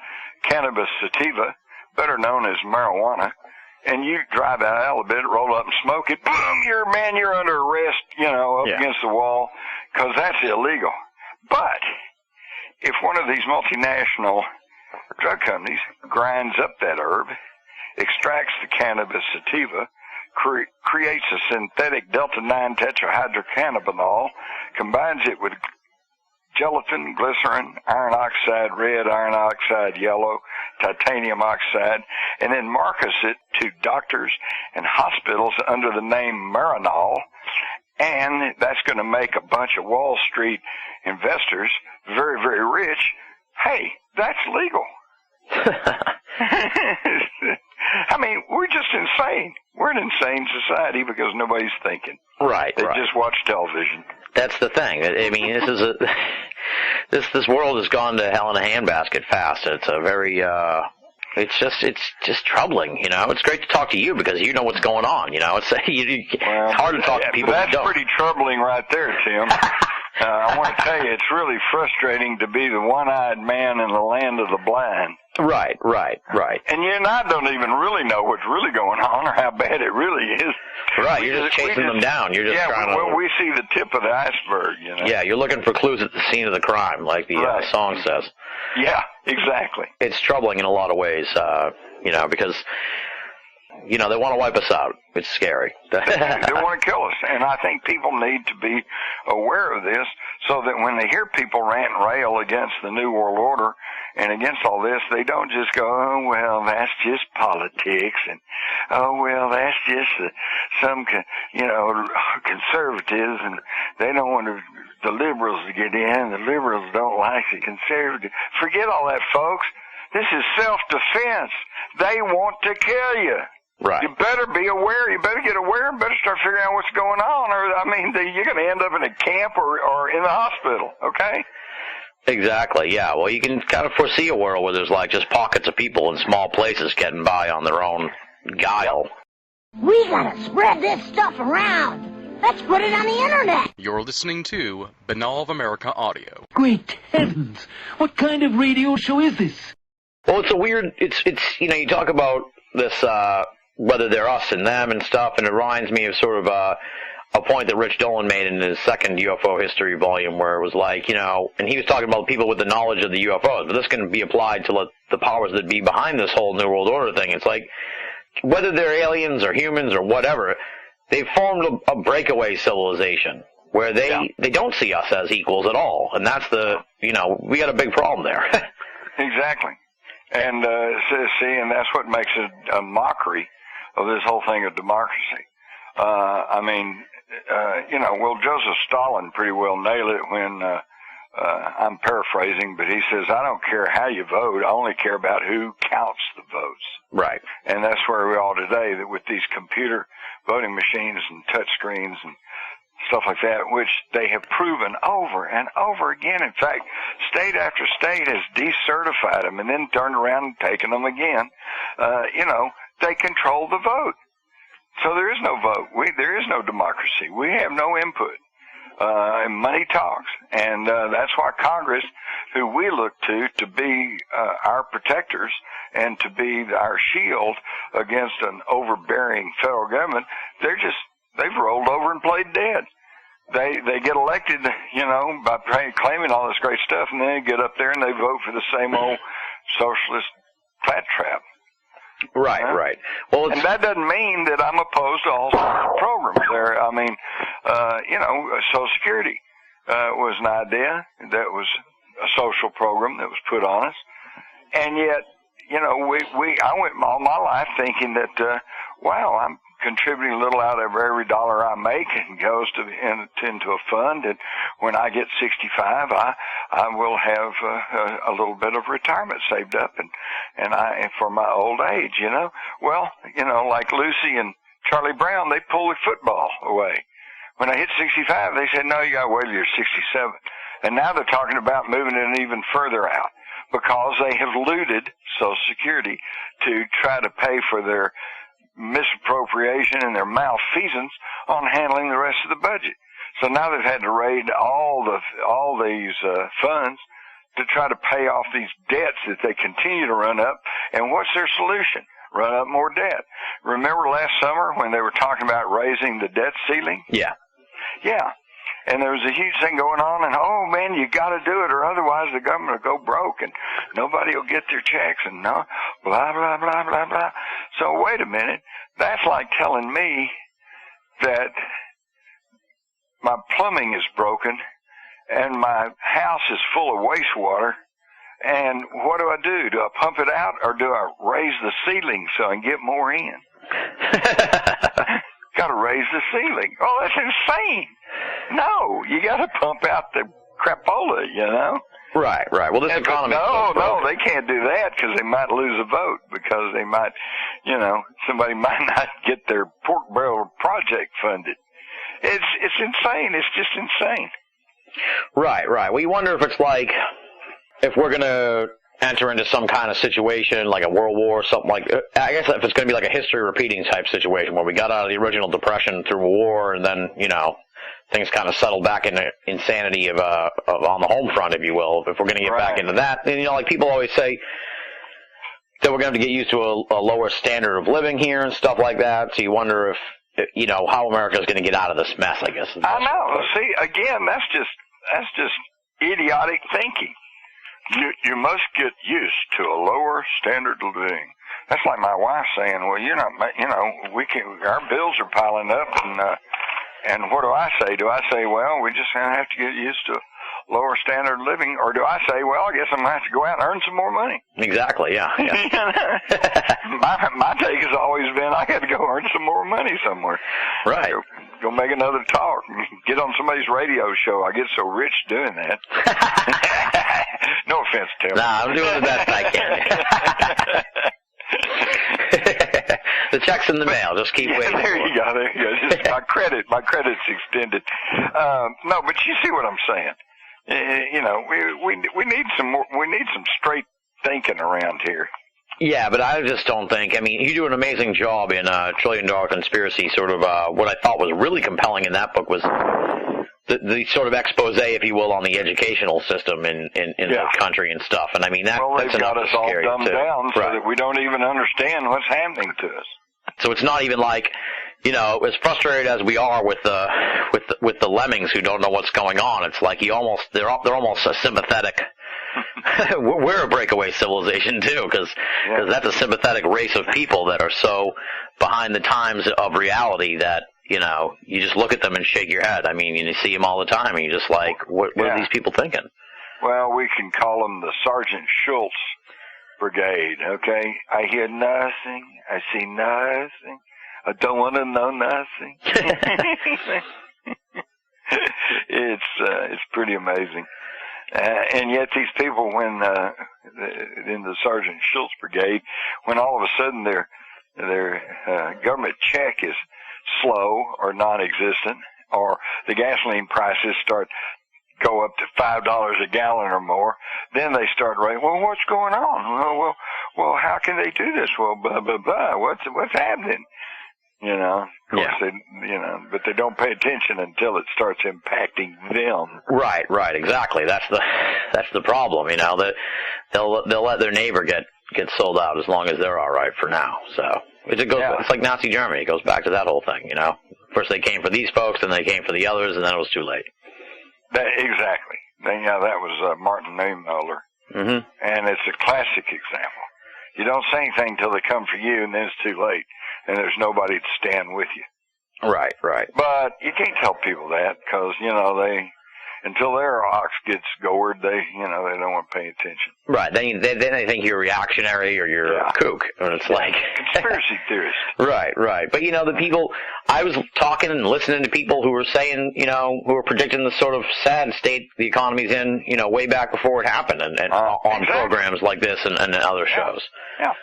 cannabis sativa, better known as marijuana, and you dry that out a bit, roll up and smoke it, boom, you're under arrest, up against the wall, because that's illegal. But if one of these multinational drug companies grinds up that herb, extracts the cannabis sativa, creates a synthetic delta-9 tetrahydrocannabinol, combines it with gelatin, glycerin, iron oxide red, iron oxide yellow, titanium oxide, and then markets it to doctors and hospitals under the name Marinol, and that's going to make a bunch of Wall Street investors very, very rich. Hey, that's legal. I mean, we're just insane. We're an insane society because nobody's thinking. Right. They just watch television. That's the thing. I mean, this world has gone to hell in a handbasket fast. It's a very it's just troubling. It's great to talk to you because you know what's going on. It's hard to talk to people. That's who don't. Pretty troubling right there, Tim. I want to tell you, it's really frustrating to be the one-eyed man in the land of the blind. Right. And you and I don't even really know what's really going on or how bad it really is. Right, you're just chasing them down. You're just trying to... we see the tip of the iceberg, Yeah, you're looking for clues at the scene of the crime, like the song says. Yeah, exactly. It's troubling in a lot of ways, because... they want to wipe us out. It's scary. They want to kill us. And I think people need to be aware of this so that when they hear people rant and rail against the New World Order and against all this, they don't just go, oh, well, that's just politics. And, oh, well, that's just some, conservatives. And they don't want the liberals to get in. The liberals don't like the conservatives. Forget all that, folks. This is self-defense. They want to kill you. Right. You better be aware. You better get aware and better start figuring out what's going on. Or, you're going to end up in a camp or in the hospital, okay? Exactly, yeah. Well, you can kind of foresee a world where there's just pockets of people in small places getting by on their own guile. We got to spread this stuff around. Let's put it on the internet. You're listening to Banal of America Audio. Great heavens! What kind of radio show is this? Well, it's a weird, it's you talk about this, whether they're us and them and stuff, and it reminds me of sort of a point that Rich Dolan made in his second UFO history volume where it was and he was talking about people with the knowledge of the UFOs, but this can be applied to the powers that be behind this whole New World Order thing. It's whether they're aliens or humans or whatever, they've formed a breakaway civilization where they don't see us as equals at all, and that's we got a big problem there. Exactly. And, and that's what makes it a mockery of this whole thing of democracy. Joseph Stalin pretty well nailed it when, I'm paraphrasing, but he says, I don't care how you vote, I only care about who counts the votes. Right. And that's where we are today, that with these computer voting machines and touch screens and stuff like that, which they have proven over and over again. In fact, state after state has decertified them and then turned around and taken them again. They control the vote. So there is no vote. There is no democracy. We have no input. And money talks. And that's why Congress, who we look to be our protectors and to be our shield against an overbearing federal government, they've rolled over and played dead. They get elected, by claiming all this great stuff, and then they get up there and they vote for the same old socialist claptrap. Right, right. Well, and that doesn't mean that I'm opposed to all sorts of programs. Social Security was an idea that was a social program that was put on us, and yet, I went all my life thinking that, wow, I'm contributing a little out of every dollar I make, and goes into a fund, and when I get 65, I will have a little bit of retirement saved up, and for my old age, Well, like Lucy and Charlie Brown, they pulled the football away. When I hit 65, they said, no, you got to wait till you're 67. And now they're talking about moving it even further out because they have looted Social Security to try to pay for their misappropriation and their malfeasance on handling the rest of the budget. So now they've had to raid all these funds to try to pay off these debts that they continue to run up. And what's their solution? Run up more debt. Remember last summer when they were talking about raising the debt ceiling? Yeah. Yeah. And there was a huge thing going on, and, oh, man, you got to do it, or otherwise the government will go broke, and nobody will get their checks, and no, blah, blah, blah, blah, blah. So wait a minute. That's like telling me that my plumbing is broken and my house is full of wastewater, and what do? Do I pump it out, or do I raise the ceiling so I can get more in? Got to raise the ceiling. Oh, that's insane. No, you got to pump out the crapola, Right, right. Well, this economy. No, they can't do that because they might lose a vote, because they might, somebody might not get their pork barrel project funded. It's insane. It's just insane. Right, right. Well, you wonder if it's like, if we're going to enter into some kind of situation like a world war or something like, I guess if it's going to be like a history repeating type situation where we got out of the original depression through a war, and then, things kind of settled back into insanity of on the home front, if you will. If we're going to get back into that, and like people always say that we're going to get used to a lower standard of living here and stuff like that. So you wonder if how America is going to get out of this mess, I guess. I know. See, again, that's just idiotic thinking. You must get used to a lower standard of living. That's like my wife saying, well, you're not, our bills are piling up, and what do I say? Do I say, well, we just have to get used to lower standard of living, or do I say, well, I guess I'm going to have to go out and earn some more money? Exactly, yeah. My take has always been I got to go earn some more money somewhere. Right. Go make another talk. Get on somebody's radio show. I get so rich doing that. No offense, Tim. Nah, I'm doing the best I can. The check's in the mail. Just keep waiting. There you go. Just my credit's extended. No, but you see what I'm saying. We need some more. We need some straight thinking around here. Yeah, but I just don't think. I mean, you do an amazing job in $1 Trillion Conspiracy. Sort of what I thought was really compelling in that book was the sort of expose, if you will, on the educational system in the country and stuff. And I mean, that's got us all dumbed down so right. that we don't even understand what's happening to us. So it's not even like, as frustrated as we are with the lemmings who don't know what's going on. It's like they're almost a sympathetic. We're a breakaway civilization too, because that's a sympathetic race of people that are so behind the times of reality that you just look at them and shake your head. I mean, you see them all the time, and you're just like, what are these people thinking? Well, we can call them the Sergeant Schultz Brigade. Okay, I hear nothing, I see nothing, I don't want to know nothing. It's pretty amazing. And yet these people, when in the Sergeant Schultz Brigade, when all of a sudden their government check is slow or non-existent, or the gasoline prices go up to $5 a gallon or more, then they start writing, well, what's going on? Well, how can they do this? Well, blah, blah, blah. What's happening? You know, of course but they don't pay attention until it starts impacting them. Right, exactly. That's the problem. You know, that they'll let their neighbor get sold out as long as they're all right for now. So it's like Nazi Germany. It goes back to that whole thing. You know, first they came for these folks, then they came for the others, and then it was too late. Exactly. That was Martin Niemöller, and it's a classic example. You don't say anything until they come for you, and then it's too late, and there's nobody to stand with you. Right. But you can't tell people that because, until their ox gets gored, they don't want to pay attention. Right. Then they think you're reactionary or you're a kook. And it's like conspiracy theorist. Right. But, the people, I was talking and listening to people who were saying, who were predicting the sort of sad state the economy's in, way back before it happened and on programs like this and other shows. Yeah.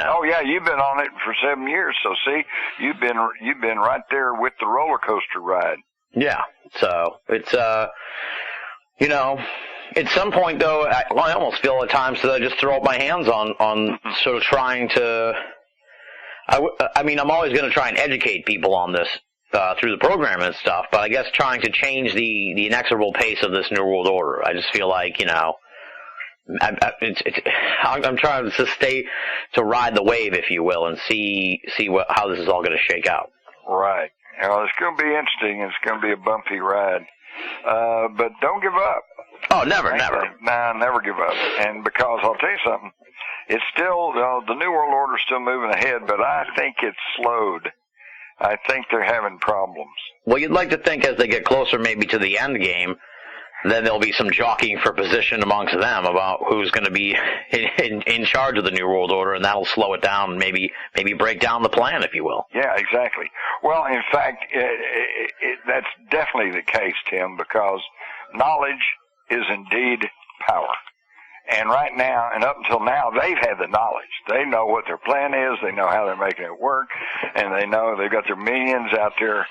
Oh yeah, you've been on it for 7 years, so see, you've been right there with the roller coaster ride. Yeah, so it's at some point though, I almost feel at times that I just throw up my hands on sort of trying to. I'm always going to try and educate people on this through the program and stuff, but I guess trying to change the inexorable pace of this New World Order. I just feel like I'm trying to ride the wave, if you will, and see how this is all going to shake out. Right. Well, it's going to be interesting. It's going to be a bumpy ride, but don't give up. Oh, never. Nah, never give up. And because I'll tell you something, it's still the New World Order is still moving ahead, but I think it's slowed. I think they're having problems. Well, you'd like to think as they get closer, maybe to the end game. Then there'll be some jockeying for position amongst them about who's going to be in charge of the New World Order, and that'll slow it down and maybe break down the plan, if you will. Yeah, exactly. Well, in fact, that's definitely the case, Tim, because knowledge is indeed power. And right now, and up until now, they've had the knowledge. They know what their plan is. They know how they're making it work, and they know they've got their minions out there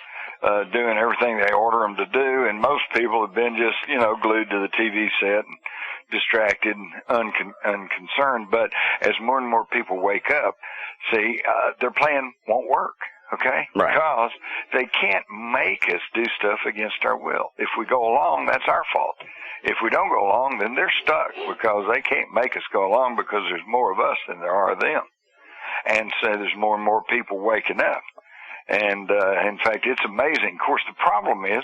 doing everything they order them to do, and most people have been just, glued to the TV set and distracted and unconcerned. But as more and more people wake up, see, their plan won't work, okay? Right. Because they can't make us do stuff against our will. If we go along, that's our fault. If we don't go along, then they're stuck because they can't make us go along because there's more of us than there are of them. And so there's more and more people waking up. And, in fact, it's amazing. Of course, the problem is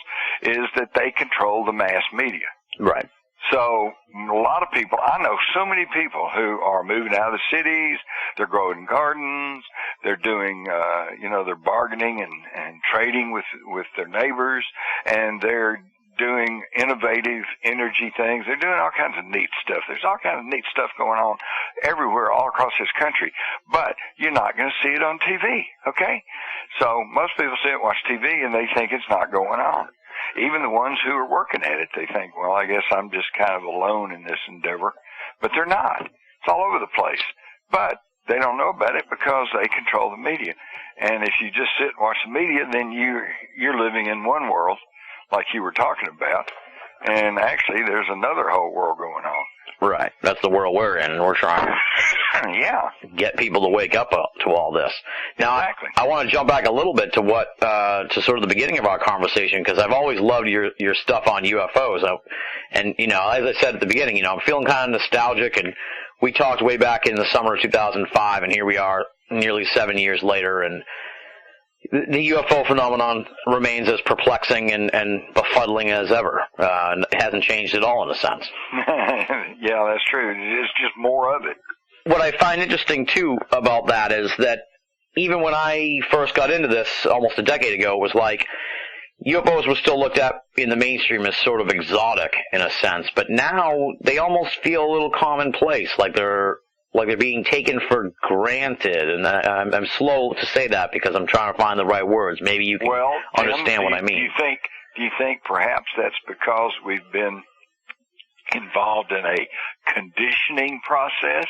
that they control the mass media. Right. So a lot of people, I know so many people who are moving out of the cities, they're growing gardens, they're doing, they're bargaining and trading with their neighbors, and they're doing innovative energy things. They're doing all kinds of neat stuff. There's all kinds of neat stuff going on everywhere, all across this country. But you're not going to see it on TV, okay? So most people sit and watch TV and they think it's not going on. Even the ones who are working at it, they think, well, I guess I'm just kind of alone in this endeavor. But they're not. It's all over the place. But they don't know about it because they control the media. And if you just sit and watch the media, then you're living in one world, like you were talking about, and actually there's another whole world going on. Right. That's the world we're in, and we're trying to get people to wake up to all this. Now, exactly. I want to jump back a little bit to sort of the beginning of our conversation, because I've always loved your stuff on UFOs. And, as I said at the beginning, I'm feeling kind of nostalgic, and we talked way back in the summer of 2005, and here we are nearly 7 years later, and the UFO phenomenon remains as perplexing and befuddling as ever. It hasn't changed at all, in a sense. Yeah, that's true. It's just more of it. What I find interesting, too, about that is that even when I first got into this almost a decade ago, it was like UFOs were still looked at in the mainstream as sort of exotic, in a sense. But now they almost feel a little commonplace, like they're being taken for granted, and I'm slow to say that because I'm trying to find the right words. Maybe you can understand what I mean. Do you think perhaps that's because we've been involved in a conditioning process,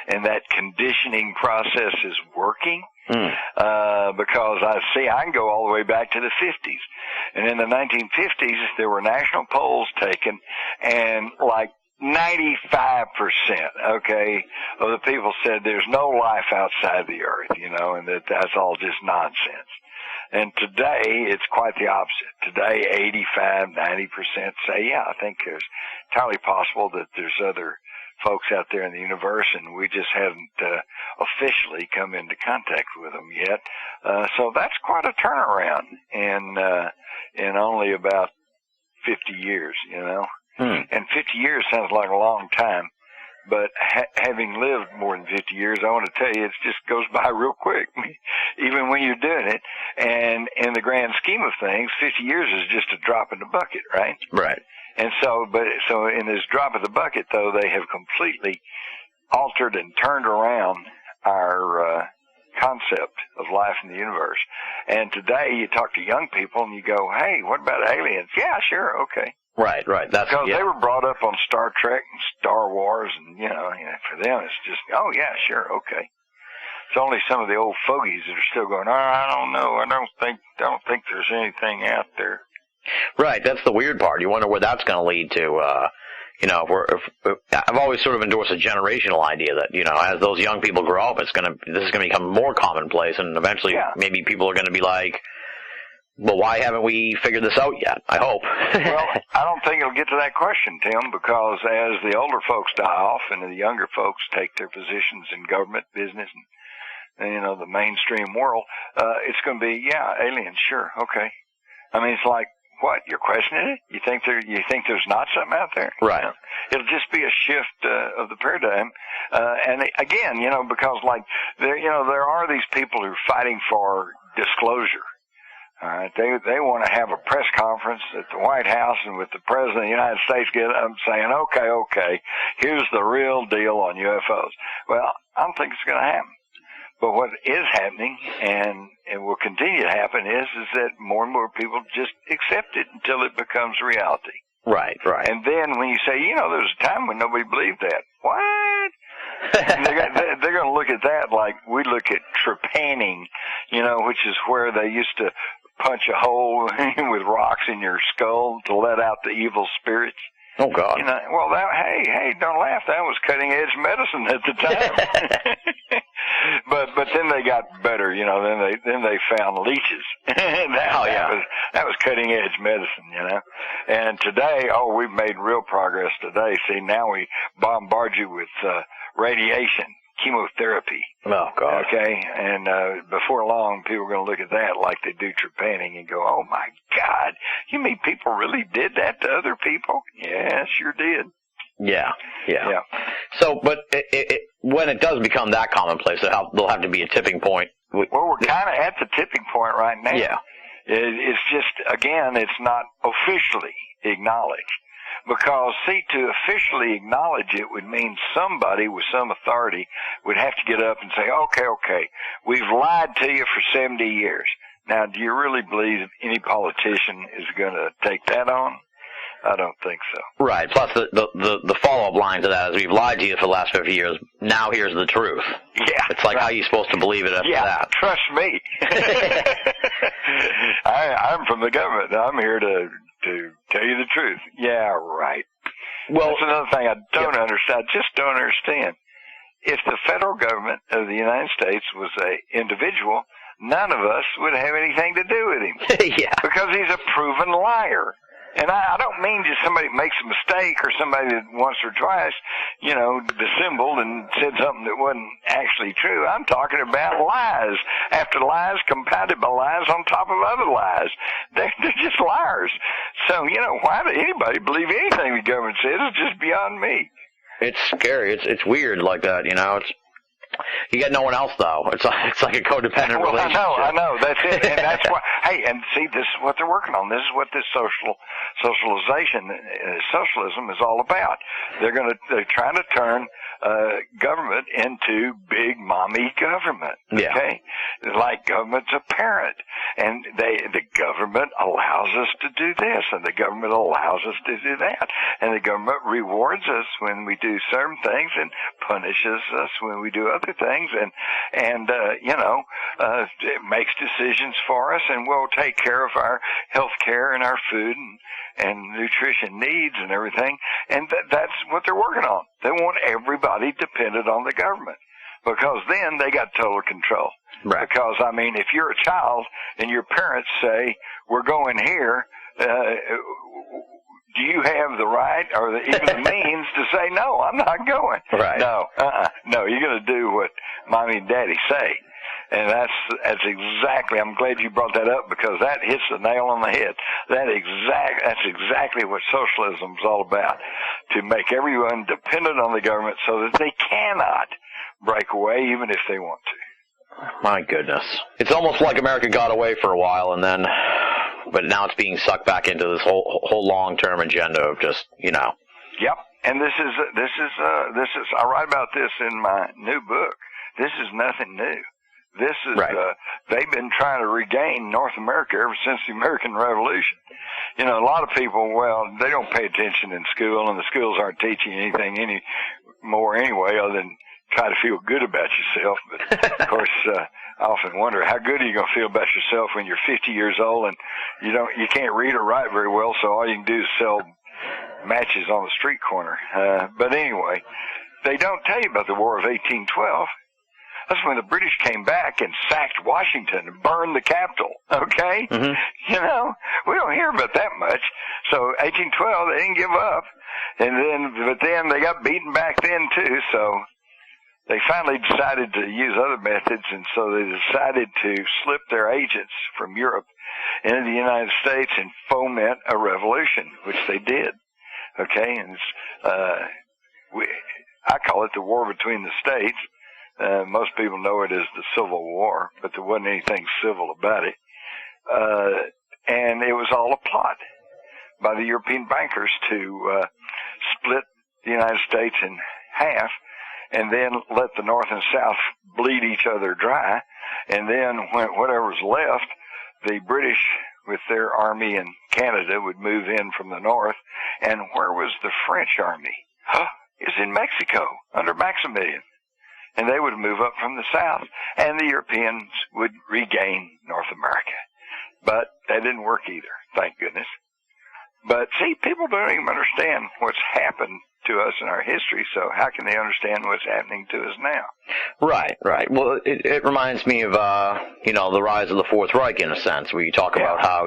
and that conditioning process is working? Because I can go all the way back to the 50s. And in the 1950s, there were national polls taken, and 95%, okay, of the people said there's no life outside the earth, and that's all just nonsense. And today, it's quite the opposite. Today, 85-90% say, yeah, I think it's entirely possible that there's other folks out there in the universe, and we just haven't officially come into contact with them yet. So that's quite a turnaround in only about 50 years, you know. And 50 years sounds like a long time, but having lived more than 50 years, I want to tell you, it just goes by real quick, even when you're doing it. And in the grand scheme of things, 50 years is just a drop in the bucket, right? Right. And so in this drop of the bucket, though, they have completely altered and turned around our concept of life in the universe. And today, you talk to young people and you go, "Hey, what about aliens?" "Yeah, sure, okay." Right. That's because they were brought up on Star Trek and Star Wars, and you know, for them it's just, "Oh yeah, sure, okay." It's only some of the old fogies that are still going, "Oh, I don't know. I don't think there's anything out there." Right. That's the weird part. You wonder where that's going to lead to. You know, if I've always sort of endorsed a generational idea that, you know, as those young people grow up, this is going to become more commonplace, and eventually maybe people are going to be like, well, why haven't we figured this out yet? I hope. Well, I don't think it'll get to that question, Tim, because as the older folks die off and the younger folks take their positions in government, business, and you know, the mainstream world, it's going to be, yeah, aliens, sure, okay. I mean, it's like, what, you're questioning it? You think there's not something out there? Right. You know, it'll just be a shift of the paradigm. And again, you know, because like there are these people who are fighting for disclosure. All right, they want to have a press conference at the White House and with the President of the United States get up saying, okay, here's the real deal on UFOs. Well, I don't think it's going to happen. But what is happening, and will continue to happen, is that more and more people just accept it until it becomes reality. Right. And then when you say, you know, there was a time when nobody believed that. What? they're going to look at that like we look at trepanning, you know, which is where they used to punch a hole with rocks in your skull to let out the evil spirits. Oh, God. You know, well, hey, don't laugh. That was cutting-edge medicine at the time. But then they got better, you know. Then they found leeches. That was cutting-edge medicine, you know. And today, we've made real progress today. See, now we bombard you with radiation, chemotherapy. Oh, God. Okay, and before long, people are going to look at that like they do trepanning and go, "Oh my God, you mean people really did that to other people?" Yeah, sure did. Yeah. So, but when it does become that commonplace, there'll have to be a tipping point. Well, we're kind of at the tipping point right now. Yeah. It's just, again, it's not officially acknowledged. Because, see, to officially acknowledge it would mean somebody with some authority would have to get up and say, okay, we've lied to you for 70 years. Now, do you really believe any politician is going to take that on? I don't think so. Right. Plus, the follow-up line to that is, we've lied to you for the last 50 years. Now here's the truth. Yeah. It's like, how are you supposed to believe it after that? Trust me. I'm from the government. I'm here to tell you the truth. Yeah, right. Well, that's another thing I don't understand. I just don't understand. If the federal government of the United States was an individual, none of us would have anything to do with him. Yeah. Because he's a proven liar. And I don't mean just somebody makes a mistake or somebody that once or twice, you know, dissembled and said something that wasn't actually true. I'm talking about lies after lies compounded by lies on top of other lies. They're just liars. So, you know, why would anybody believe anything the government says? It's just beyond me. It's scary. It's weird like that, you know. You got no one else, though. It's like a codependent relationship. I know. That's it. And that's why. Hey, and see, this is what they're working on. This is what this socialization, socialism is all about. They're trying to turn government into big mommy government. Yeah. Okay, like government's a parent, and the government allows us to do this, and the government allows us to do that, and the government rewards us when we do certain things and punishes us when we do other things, and you know, it makes decisions for us, and we'll take care of our health care and our food and nutrition needs and everything, and that's what they're working on. They want everybody dependent on the government. because then they got total control. Right. Because, I mean, if you're a child and your parents say, we're going here, do you have the right or even the means to say, no, I'm not going? Right. No, no, you're going to do what mommy and daddy say. And that's exactly, I'm glad you brought that up because that hits the nail on the head. That's exactly what socialism is all about, to make everyone dependent on the government so that they cannot break away even if they want to. My goodness. It's almost like America got away for a while and then, but now it's being sucked back into this whole long-term agenda of just, you know. Yep. And this is, I write about this in my new book. This is nothing new. This is, right. They've been trying to regain North America ever since the American Revolution. You know, a lot of people, well, they don't pay attention in school, and the schools aren't teaching anything anymore anyway, other than try to feel good about yourself. But of course, I often wonder how good are you going to feel about yourself when you're 50 years old and you can't read or write very well, so all you can do is sell matches on the street corner. But anyway, they don't tell you about the War of 1812. That's when the British came back and sacked Washington and burned the Capitol, okay? Mm-hmm. You know, we don't hear about that much. So 1812, they didn't give up. But then they got beaten back then too, so they finally decided to use other methods, and so they decided to slip their agents from Europe into the United States and foment a revolution, which they did, okay? And I call it the war between the states. Most people know it as the Civil War, but there wasn't anything civil about it. And it was all a plot by the European bankers to split the United States in half and then let the North and South bleed each other dry. And then whatever was left, the British with their army in Canada would move in from the north. And where was the French army? It's in Mexico under Maximilian. And they would move up from the south, and the Europeans would regain North America. But that didn't work either, thank goodness. But see, people don't even understand what's happened to us in our history, so how can they understand what's happening to us now? Right, right. Well, it reminds me of, the rise of the Fourth Reich in a sense, where you talk about how,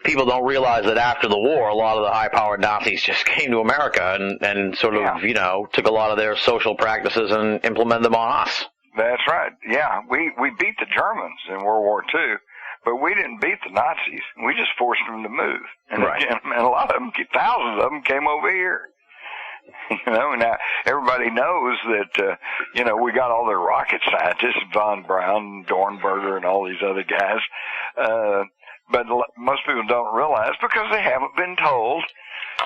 people don't realize that after the war, a lot of the high-powered Nazis just came to America and sort of, took a lot of their social practices and implemented them on us. That's right. Yeah, we beat the Germans in World War II, but we didn't beat the Nazis. We just forced them to move. And, and a lot of them, thousands of them, came over here. Now everybody knows that, we got all their rocket scientists, von Braun, Dornberger, and all these other guys. But most people don't realize because they haven't been told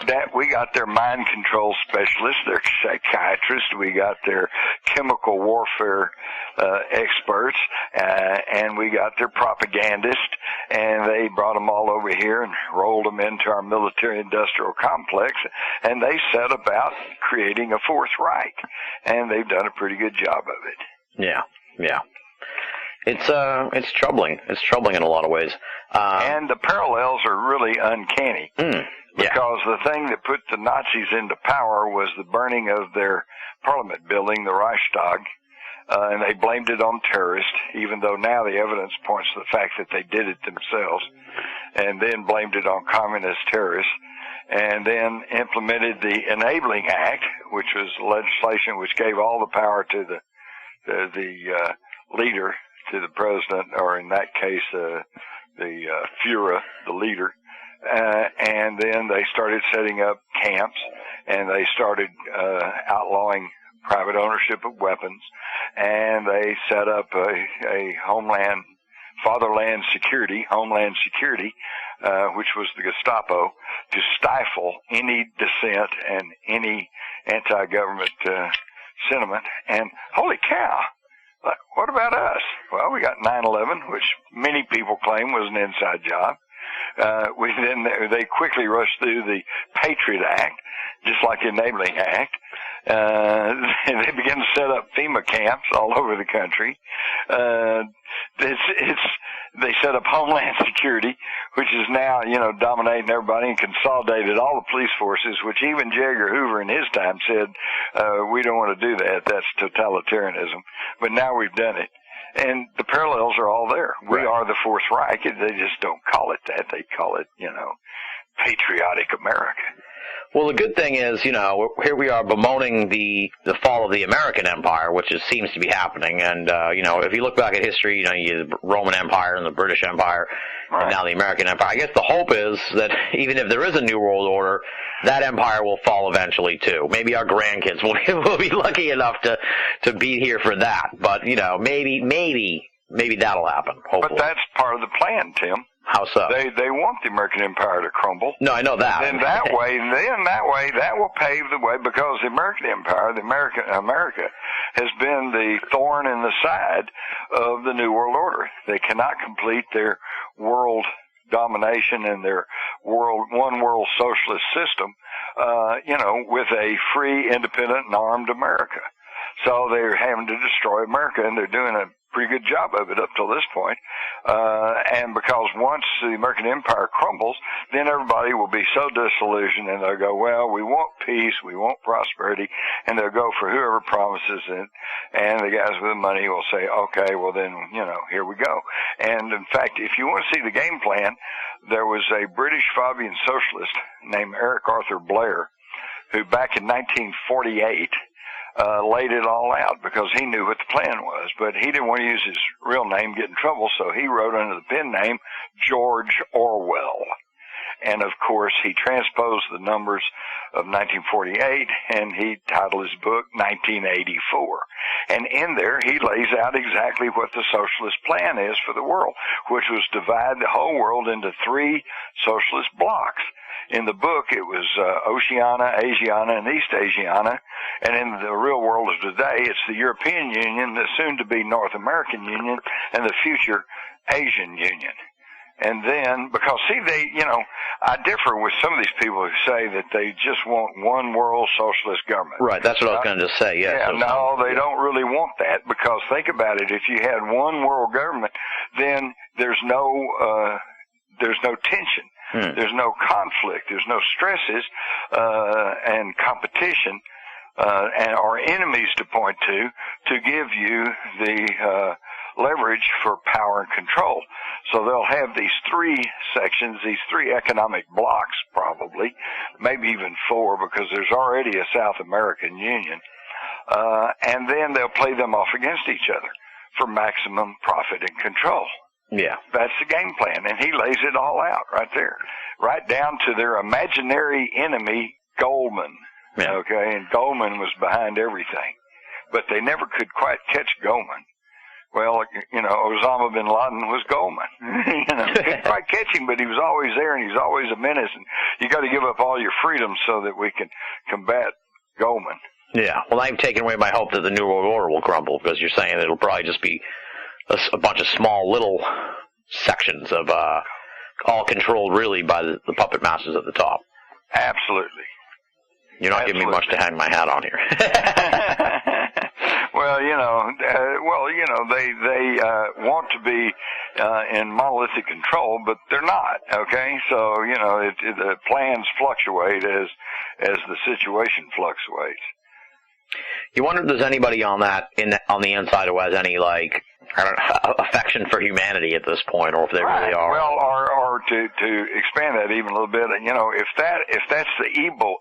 that we got their mind control specialists, their psychiatrists, we got their chemical warfare experts, and we got their propagandists, and they brought them all over here and rolled them into our military-industrial complex, and they set about creating a Fourth Reich, and they've done a pretty good job of it. Yeah, yeah. It's troubling. It's troubling in a lot of ways. And the parallels are really uncanny. Because the thing that put the Nazis into power was the burning of their parliament building, the Reichstag, and they blamed it on terrorists, even though now the evidence points to the fact that they did it themselves, and then blamed it on communist terrorists, and then implemented the Enabling Act, which was legislation which gave all the power to the leader, to the president, or in that case, the Führer, the leader. And then they started setting up camps, and they started outlawing private ownership of weapons, and they set up a homeland security, which was the Gestapo, to stifle any dissent and any anti-government sentiment. And holy cow! What about us? Well, we got 9/11, which many people claim was an inside job. They quickly rushed through the Patriot Act, just like the Enabling Act. They began to set up FEMA camps all over the country. they set up Homeland Security, which is now, dominating everybody, and consolidated all the police forces, which even J. Edgar Hoover in his time said, we don't want to do that. That's totalitarianism. But now we've done it. And the parallels are all there. We are the Fourth Reich. They just don't call it that. They call it, patriotic America. Well, the good thing is, here we are bemoaning the fall of the American Empire, which seems to be happening. And, if you look back at history, you have the Roman Empire and the British Empire, and now the American Empire. I guess the hope is that even if there is a New World Order, that empire will fall eventually, too. Maybe our grandkids will be lucky enough to be here for that. But, maybe that'll happen, hopefully. But that's part of the plan, Tim. How so? They want the American empire to crumble. No, I know that. And that way, that will pave the way, because the American empire, America, has been the thorn in the side of the New World Order. They cannot complete their world domination and their one world socialist system, with a free, independent, and armed America. So they're having to destroy America, and they're doing a pretty good job of it up till this point. And because once the American empire crumbles, then everybody will be so disillusioned, and they'll go, well, we want peace, we want prosperity, and they'll go for whoever promises it, and the guys with the money will say, okay, well then, here we go. And in fact, if you want to see the game plan, there was a British Fabian socialist named Eric Arthur Blair, who back in 1948 laid it all out, because he knew what the plan was. But he didn't want to use his real name, get in trouble, so he wrote under the pen name George Orwell. And of course, he transposed the numbers of 1948, and he titled his book 1984. And in there, he lays out exactly what the socialist plan is for the world, which was divide the whole world into 3 socialist blocks. In the book, it was Oceania, Asiana, and East Asiana. And in the real world of today, it's the European Union, the soon-to-be North American Union, and the future Asian Union. And then, because, see, I differ with some of these people who say that they just want one world socialist government. Right, that's what I was going to just say, yes. Yeah, no, they don't really want that, because think about it. If you had one world government, then there's no tension. There's no conflict. There's no stresses and competition or enemies to point to give you the leverage for power and control. So they'll have these 3 sections, these 3 economic blocks probably, maybe even 4, because there's already a South American Union. And then they'll play them off against each other for maximum profit and control. Yeah. That's the game plan, and he lays it all out right there, right down to their imaginary enemy, Goldman. Yeah. Okay, and Goldman was behind everything, but they never could quite catch Goldman. Well, Osama bin Laden was Goldman. Couldn't quite catch him, but he was always there, and he's always a menace, and you got to give up all your freedoms so that we can combat Goldman. Yeah, well, I've taken away my hope that the New World Order will crumble, because you're saying it'll probably just be a bunch of small little sections of all controlled really by the puppet masters at the top. Absolutely. You're not giving me much to hang my hat on here. Well, they want to be in monolithic control, but they're not. Okay, so the plans fluctuate as the situation fluctuates. You wonder if there's anybody on the inside who has any affection for humanity at this point, or if they really are. Well, or to expand that even a little bit, if that's the evil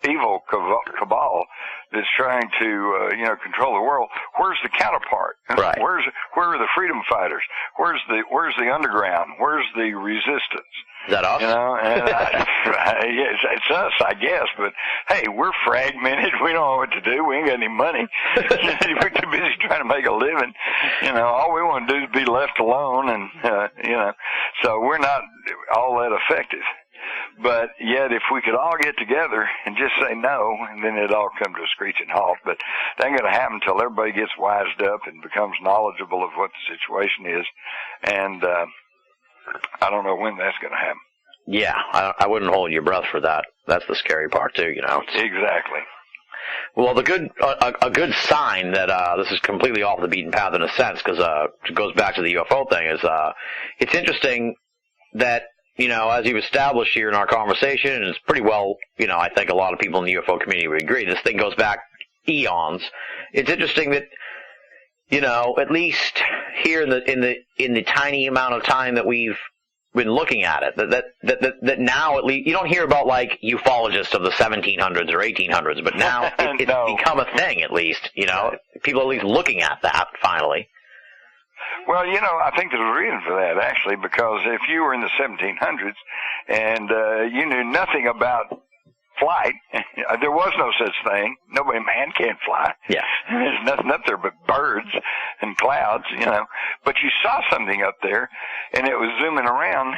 cabal that's trying to control the world, where's the counterpart? Right. Where are the freedom fighters? Where's the underground? Where's the resistance? Is that us? It's us, I guess. But hey, we're fragmented. We don't know what to do. We ain't got any money. We're too busy trying to make a living. All we want to do is be left alone, and so we're not all that effective. But yet, if we could all get together and just say no, and then it'd all come to a screeching halt. But that ain't going to happen until everybody gets wised up and becomes knowledgeable of what the situation is. And I don't know when that's going to happen. Yeah, I wouldn't hold your breath for that. That's the scary part, too, Exactly. Well, a good sign that this is completely off the beaten path in a sense, because it goes back to the UFO thing, is it's interesting that, as you've established here in our conversation, and it's pretty well, I think a lot of people in the UFO community would agree, this thing goes back eons. It's interesting that, at least here in the tiny amount of time that we've been looking at it, that now at least you don't hear about like ufologists of the 1700s or 1800s, but now it's become a thing at least. People are at least looking at that finally. Well, I think there's a reason for that, actually, because if you were in the 1700s and you knew nothing about flight, there was no such thing. Man can't fly. Yeah. There's nothing up there but birds and clouds, But you saw something up there, and it was zooming around.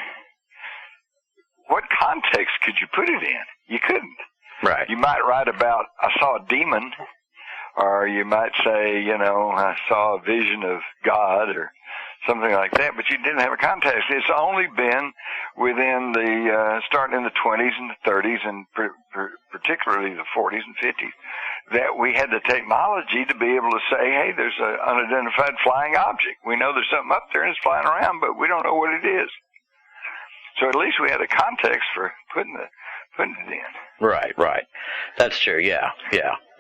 What context could you put it in? You couldn't. Right. You might write about, I saw a demon, or you might say, I saw a vision of God, or something like that, but you didn't have a context. It's only been within starting in the 20s and the 30s, and particularly the 40s and 50s, that we had the technology to be able to say, hey, there's an unidentified flying object. We know there's something up there and it's flying around, but we don't know what it is. So at least we had a context for putting it in. Right. That's true, yeah.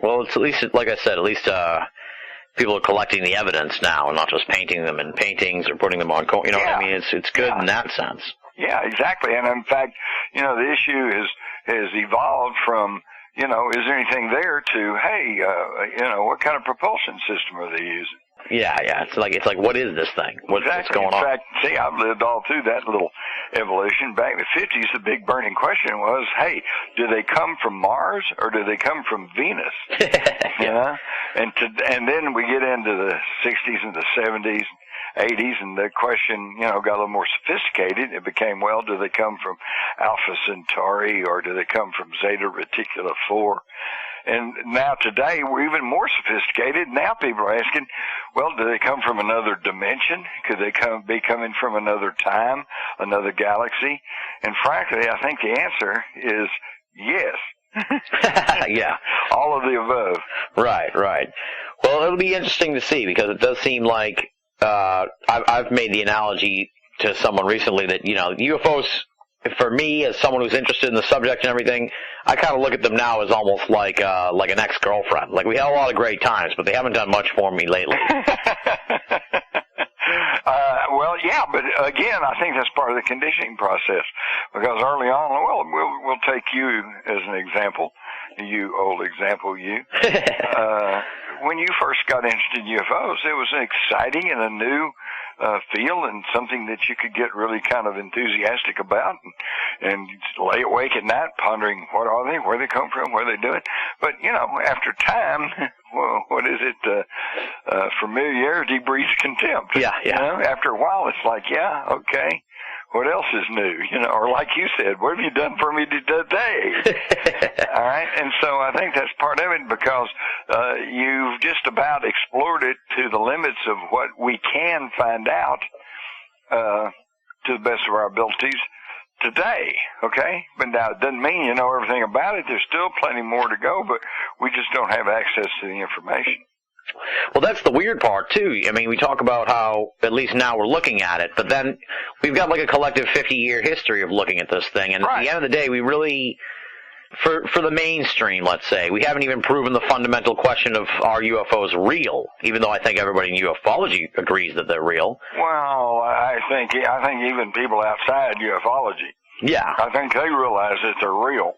Well, it's at least, like I said, people are collecting the evidence now and not just painting them in paintings or putting them on, what I mean? It's good in that sense. Yeah, exactly. And in fact, the issue has evolved from, is there anything there to, hey, what kind of propulsion system are they using? Yeah. It's like, what is this thing? What's going on? In fact, see, I've lived all through that little evolution. Back in the 50s, the big burning question was, hey, do they come from Mars or do they come from Venus? Yeah. And then we get into the 60s and the 70s, 80s, and the question, got a little more sophisticated. It became, well, do they come from Alpha Centauri or do they come from Zeta Reticula 4? And now today we're even more sophisticated. Now people are asking, well, do they come from another dimension? Could they be coming from another time, another galaxy? And frankly, I think the answer is yes. Yeah. All of the above. Right. Well, it'll be interesting to see, because it does seem like I've made the analogy to someone recently that, UFOs, for me, as someone who's interested in the subject and everything, I kind of look at them now as almost like an ex-girlfriend. Like, we had a lot of great times, but they haven't done much for me lately. Well, yeah, but again, I think that's part of the conditioning process, because early on, we'll take you as an example, you old example, you. When you first got interested in UFOs, it was exciting and a new field and something that you could get really kind of enthusiastic about and lay awake at night pondering what are they, where they come from, what are they doing. But, after time, well, what is it? Familiarity breeds contempt. Yeah. After a while, it's like, yeah, okay. What else is new? Or like you said, what have you done for me today? All right. And so I think that's part of it, because you've just about explored it to the limits of what we can find out to the best of our abilities today. Okay. But now it doesn't mean you know everything about it. There's still plenty more to go, but we just don't have access to the information. Well, that's the weird part, too. I mean, we talk about how, at least now we're looking at it, but then we've got like a collective 50-year history of looking at this thing, and at the end of the day, we really, for the mainstream, let's say, we haven't even proven the fundamental question of, are UFOs real, even though I think everybody in ufology agrees that they're real. Well, I think even people outside ufology, I think they realize that they're real.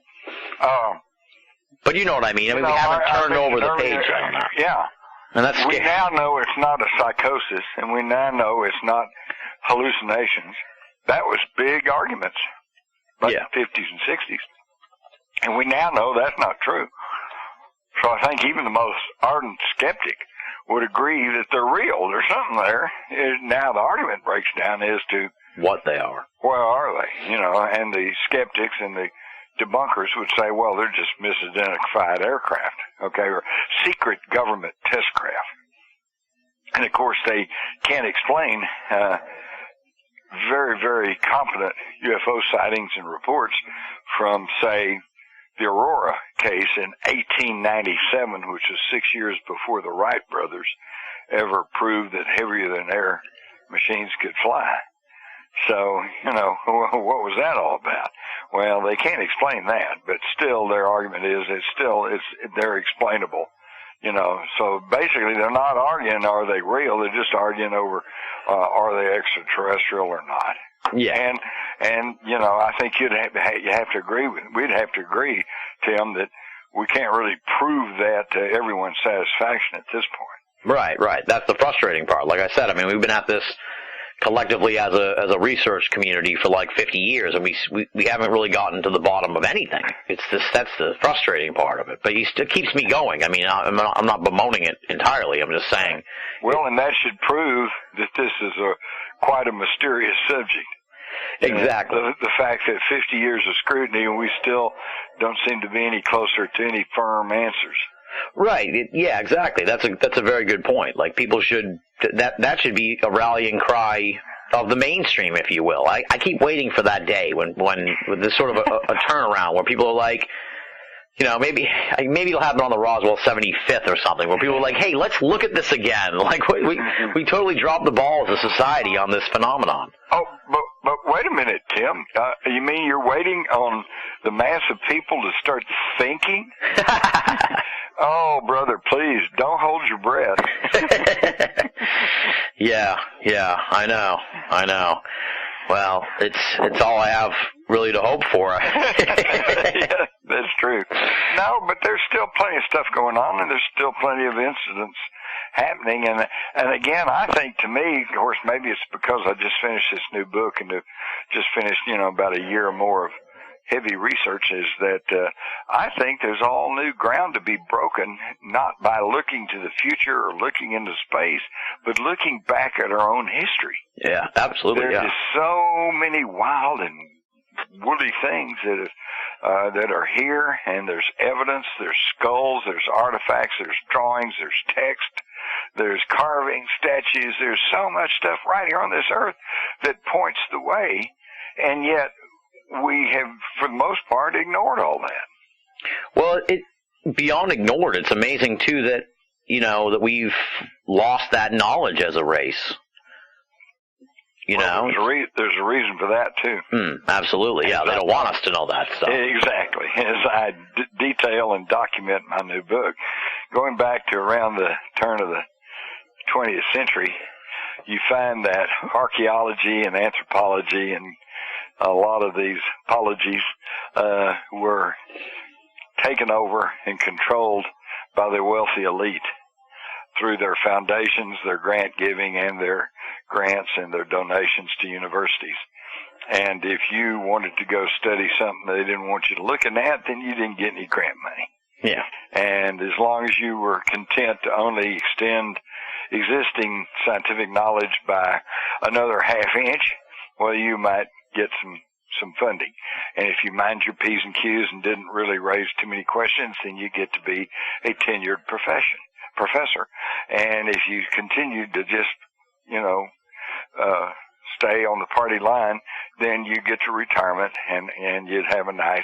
But you know what I mean. I mean, we haven't turned over the page on that. Yeah. And that's we now know it's not a psychosis, and we now know it's not hallucinations. That was big arguments, like the 50s and 60s. And we now know that's not true. So I think even the most ardent skeptic would agree that they're real. There's something there. Now the argument breaks down as to what they are. Where are they? And the skeptics and the debunkers would say, well, they're just misidentified aircraft, or secret government test craft. And of course, they can't explain very, very competent UFO sightings and reports from, say, the Aurora case in 1897, which was 6 years before the Wright brothers ever proved that heavier-than-air machines could fly. So, what was that all about? Well, they can't explain that, but still their argument is they're explainable. So basically they're not arguing are they real, they're just arguing over are they extraterrestrial or not. Yeah. And I think you have to agree we'd have to agree, Tim, that we can't really prove that to everyone's satisfaction at this point. Right. That's the frustrating part. Like I said, I mean, we've been at this collectively as a research community for like 50 years, and we haven't really gotten to the bottom of anything. That's the frustrating part of it. But it keeps me going. I mean, I'm not bemoaning it entirely. I'm just saying. Well, and that should prove that this is quite a mysterious subject. Exactly. The fact that 50 years of scrutiny and we still don't seem to be any closer to any firm answers. Right. Yeah, exactly. That's a very good point. Like, people should that should be a rallying cry of the mainstream, if you will. I keep waiting for that day when there's sort of a turnaround where people are like, maybe it'll happen on the Roswell 75th or something, where people are like, hey, let's look at this again. Like, we totally dropped the ball as a society on this phenomenon. Oh, but wait a minute, Tim. You mean you're waiting on the mass of people to start thinking? Oh, brother, please, don't hold your breath. Yeah, I know. Well, it's all I have really to hope for. Yeah, that's true. No, but there's still plenty of stuff going on, and there's still plenty of incidents happening. And again, I think, to me, of course, maybe it's because I just finished this new book and just finished, about a year or more of heavy research, is that I think there's all new ground to be broken, not by looking to the future or looking into space, but looking back at our own history. Yeah, absolutely. There's just so many wild and woolly things that are here, and there's evidence, there's skulls, there's artifacts, there's drawings, there's text, there's carvings, statues, there's so much stuff right here on this earth that points the way, and yet we have, for the most part, ignored all that. Well, beyond ignored, it's amazing, too, that, that we've lost that knowledge as a race. There's a reason for that, too. Absolutely, yeah. They don't want us to know that stuff. Exactly. As I detail and document in my new book, going back to around the turn of the 20th century, you find that archaeology and anthropology and a lot of these apologies were taken over and controlled by the wealthy elite through their foundations, their grant giving, and their grants and their donations to universities. And if you wanted to go study something they didn't want you to look at, then you didn't get any grant money. Yeah. And as long as you were content to only extend existing scientific knowledge by another half inch, well, you might get some funding. And if you mind your P's and Q's and didn't really raise too many questions, then you get to be a tenured professor. And if you continued to just, stay on the party line, then you get to retirement and you'd have a nice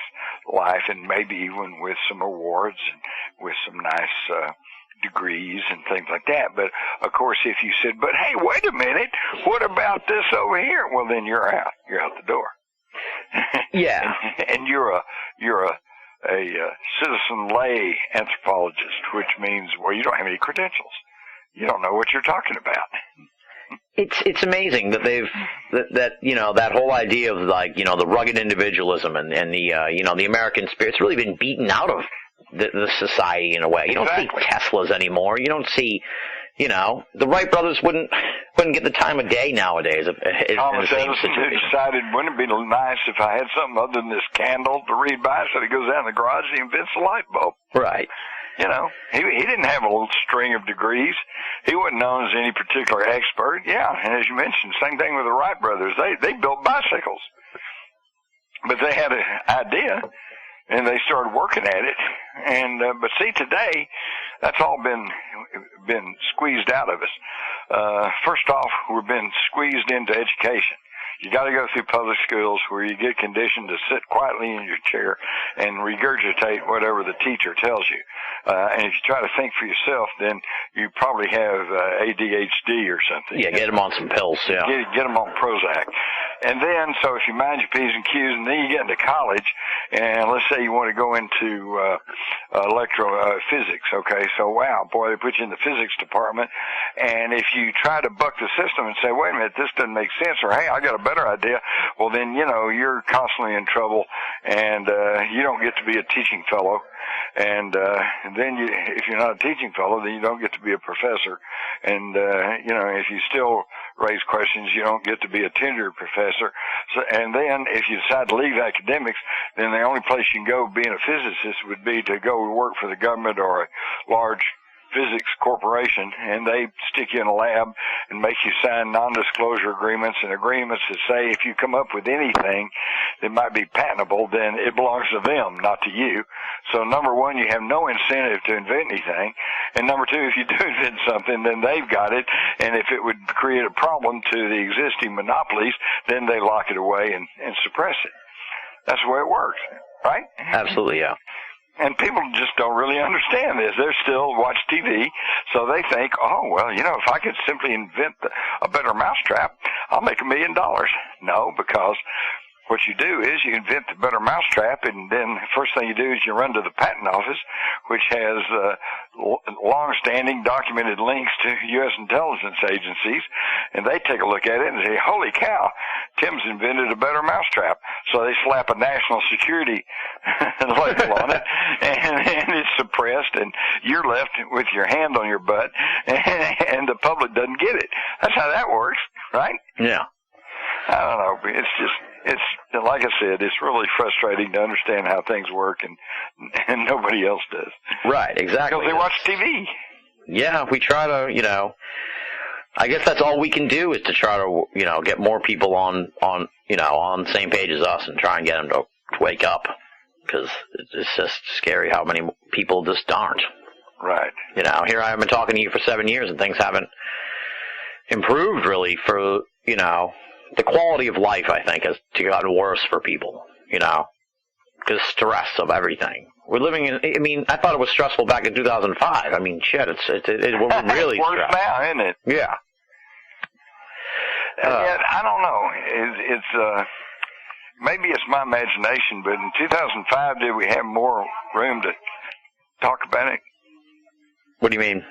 life, and maybe even with some awards and with some nice degrees and things like that. But of course, if you said, but hey, wait a minute, what about this over here? Well, then you're out the door. Yeah. And you're a citizen lay anthropologist, which means, well, you don't have any credentials. You don't know what you're talking about. It's amazing that that whole idea of, like, the rugged individualism and the the American spirit's really been beaten out of the society in a way. You don't see Teslas anymore. You don't see, the Wright brothers wouldn't get the time of day nowadays. Thomas Edison decided, wouldn't it be nice if I had something other than this candle to read by? So he goes down in the garage and he invents a light bulb. Right. He didn't have a little string of degrees. He wasn't known as any particular expert. Yeah, and as you mentioned, same thing with the Wright brothers. They built bicycles. But they had an idea, and they started working at it. And but see, today, that's all been squeezed out of us. First off, we've been squeezed into education. You got to go through public schools where you get conditioned to sit quietly in your chair and regurgitate whatever the teacher tells you. And if you try to think for yourself, then you probably have ADHD or something. Yeah, get them on some pills. Yeah, get them on Prozac. And then, so if you mind your P's and Q's, and then you get into college, and let's say you want to go into physics, okay? So, wow, boy, they put you in the physics department, and if you try to buck the system and say, wait a minute, this doesn't make sense, or hey, I got a better idea, well, then, you're constantly in trouble, and you don't get to be a teaching fellow. And then if you're not a teaching fellow, then you don't get to be a professor. And, if you still raise questions, you don't get to be a tenured professor. So, and then if you decide to leave academics, then the only place you can go being a physicist would be to go work for the government or a large physics corporation, and they stick you in a lab and make you sign non-disclosure agreements and agreements that say if you come up with anything that might be patentable, then it belongs to them, not to you. So number one, you have no incentive to invent anything, and number two, if you do invent something, then they've got it, and if it would create a problem to the existing monopolies, then they lock it away and suppress it. That's the way it works, right? Absolutely, yeah. And people just don't really understand this. They're still watch TV, so they think, oh, well, if I could simply invent a better mousetrap, I'll make $1 million. No, because what you do is you invent the better mousetrap, and then the first thing you do is you run to the patent office, which has long-standing documented links to U.S. intelligence agencies, and they take a look at it and say, holy cow, Tim's invented a better mousetrap. So they slap a national security label on it, and it's suppressed, and you're left with your hand on your butt, and the public doesn't get it. That's how that works, right? Yeah. I don't know. It's like I said, it's really frustrating to understand how things work, and nobody else does. Right, exactly. Because they watch TV. Yeah, we try to, I guess that's all we can do is to try to, get more people on the same page as us and try and get them to wake up, because it's just scary how many people just aren't. Right. Here I have been talking to you for 7 years, and things haven't improved really for, the quality of life, I think, has gotten worse for people, because stress of everything. We're living in, I thought it was stressful back in 2005. Shit, we're really worse stressed. now, isn't it? Yeah. And yet, I don't know. It's maybe it's my imagination, but in 2005, did we have more room to talk about it? What do you mean?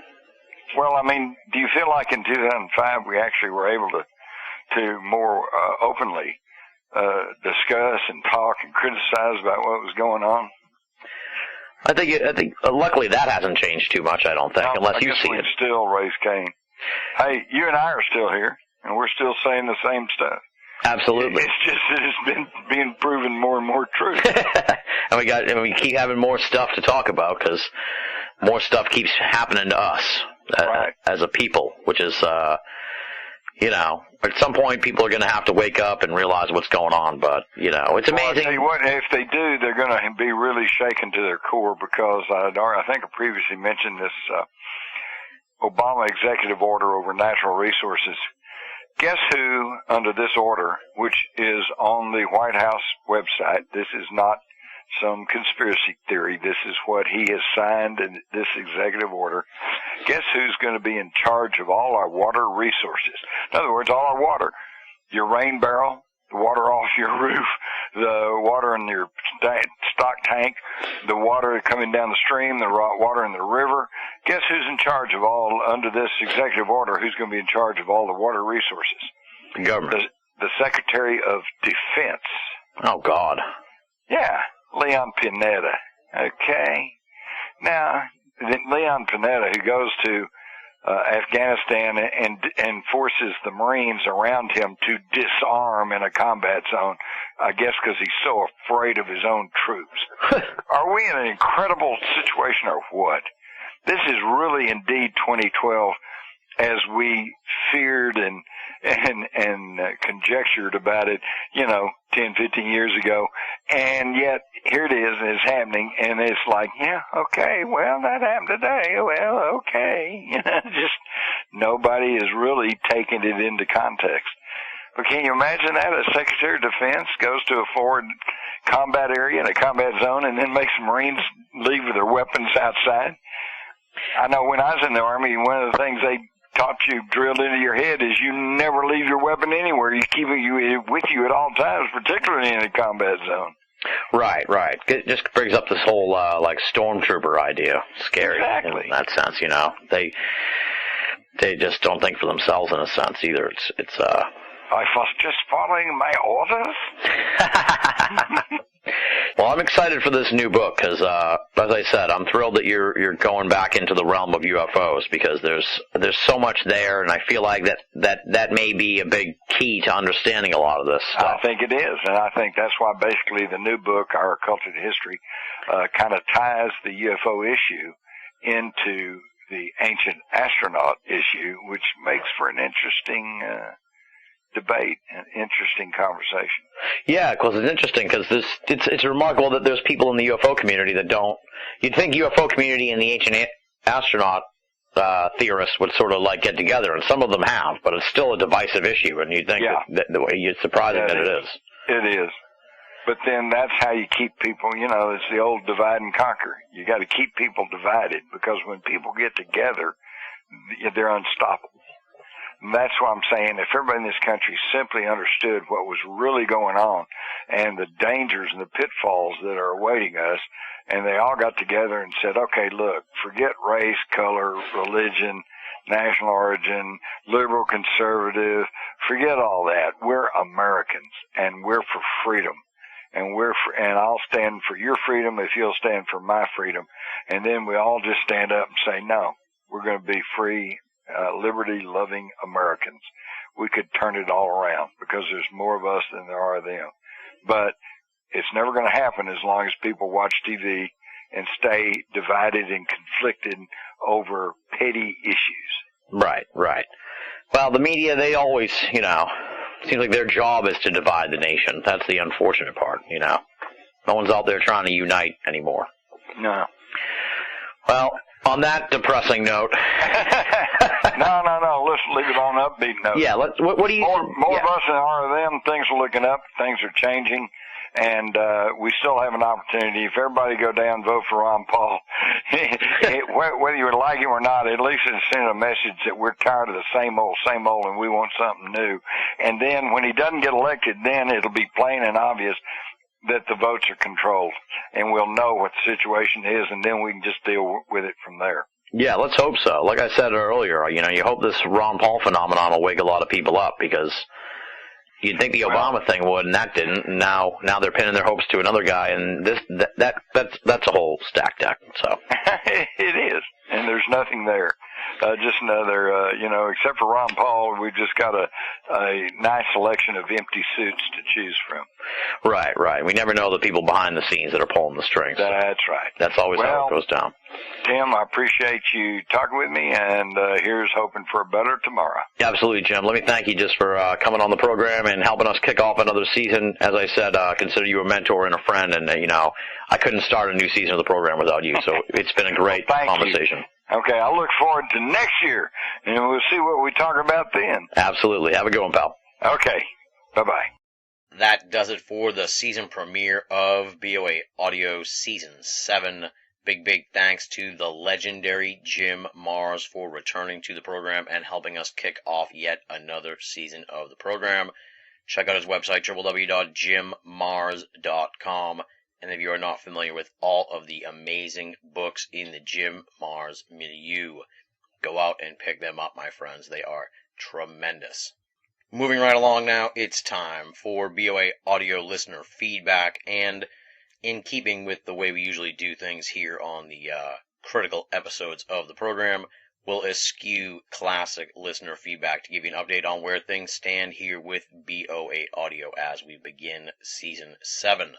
Well, do you feel like in 2005 we actually were able to more openly discuss and talk and criticize about what was going on? I think luckily that hasn't changed too much, I don't think, unless you see it. Still raise Cain. Hey, you and I are still here, and we're still saying the same stuff. Absolutely. It's just that it's been being proven more and more true. and we keep having more stuff to talk about because more stuff keeps happening to us as a people, which is, at some point people are going to have to wake up and realize what's going on. But, it's amazing. Well, I tell you what, if they do, they're going to be really shaken to their core because I think I previously mentioned this Obama executive order over natural resources. Guess who, under this order, which is on the White House website, this is not some conspiracy theory, this is what he has signed in this executive order. Guess who's going to be in charge of all our water resources? In other words, all our water. Your rain barrel, the water off your roof, the water in your stock tank, the water coming down the stream, the water in the river. Guess who's in charge of all, under this executive order, who's going to be in charge of all the water resources? The government. The Secretary of Defense. Oh, God. Yeah, Leon Panetta. Okay. Now, Leon Panetta, who goes to Afghanistan and forces the Marines around him to disarm in a combat zone, I guess because he's so afraid of his own troops. Are we in an incredible situation or what? This is really indeed 2012 as we feared and conjectured about it, 10, 15 years ago. And yet here it is, and it's happening, and it's like, yeah, okay, well, that happened today. Well, okay. Just nobody is really taking it into context. But can you imagine that? A Secretary of Defense goes to a forward combat area in a combat zone and then makes Marines leave with their weapons outside? I know when I was in the Army, one of the things they taught you, drilled into your head, is you never leave your weapon anywhere. You keep it with you at all times, particularly in a combat zone. Right. It just brings up this whole, like, stormtrooper idea. Scary. Exactly. In that sense, you know. They just don't think for themselves in a sense either. It's I was just following my orders. Well, I'm excited for this new book because, as I said, I'm thrilled that you're going back into the realm of UFOs because there's so much there, and I feel like that may be a big key to understanding a lot of this stuff. I think it is, and I think that's why basically the new book, Our Occulted History, kind of ties the UFO issue into the ancient astronaut issue, which makes for an interesting debate, an interesting conversation. Yeah, because it's interesting because it's remarkable that there's people in the UFO community that don't. You'd think UFO community and the ancient astronaut theorists would sort of like get together, and some of them have, but it's still a divisive issue, and you'd think that the way it's surprising that it is. It is. But then that's how you keep people, you know, it's the old divide and conquer. You got to keep people divided because when people get together, they're unstoppable. And that's what I'm saying. If everybody in this country simply understood what was really going on and the dangers and the pitfalls that are awaiting us, and they all got together and said, okay, look, forget race, color, religion, national origin, liberal, conservative, forget all that. We're Americans, and we're for freedom. And and I'll stand for your freedom if you'll stand for my freedom. And then we all just stand up and say, no, we're going to be free, liberty-loving Americans. We could turn it all around because there's more of us than there are of them. But it's never going to happen as long as people watch TV and stay divided and conflicted over petty issues. Right. Well, the media, they always, you know, seems like their job is to divide the nation. That's the unfortunate part, you know. No one's out there trying to unite anymore. No. Well, on that depressing note. No. Let's leave it on an upbeat note. Yeah, what do you... More of us than are of them. Things are looking up. Things are changing. And we still have an opportunity. If everybody go down and vote for Ron Paul, whether you would like him or not, at least it's sending a message that we're tired of the same old, and we want something new. And then when he doesn't get elected, then it'll be plain and obvious that the votes are controlled. And we'll know what the situation is, and then we can just deal with it from there. Yeah, let's hope so. Like I said earlier, you know, you hope this Ron Paul phenomenon will wake a lot of people up because you'd think the Obama thing would, and that didn't. And now they're pinning their hopes to another guy, and that's a whole stack deck. So it is, and there's nothing there. Just another, except for Ron Paul, we've just got a nice selection of empty suits to choose from. Right. We never know the people behind the scenes that are pulling the strings. That's right. That's always how it goes down. Tim, I appreciate you talking with me, and here's hoping for a better tomorrow. Absolutely, Jim. Let me thank you just for coming on the program and helping us kick off another season. As I said, consider you a mentor and a friend, and, I couldn't start a new season of the program without you, so it's been a great conversation. Okay, I look forward to next year, and we'll see what we talk about then. Absolutely. Have a good one, pal. Okay. Bye-bye. That does it for the season premiere of BoA Audio Season 7. Big thanks to the legendary Jim Mars for returning to the program and helping us kick off yet another season of the program. Check out his website, www.jimmars.com. And if you are not familiar with all of the amazing books in the Jim Mars milieu, go out and pick them up, my friends. They are tremendous. Moving right along now, it's time for BoA audio listener feedback. And in keeping with the way we usually do things here on the critical episodes of the program, we'll eschew classic listener feedback to give you an update on where things stand here with BoA Audio as we begin Season 7.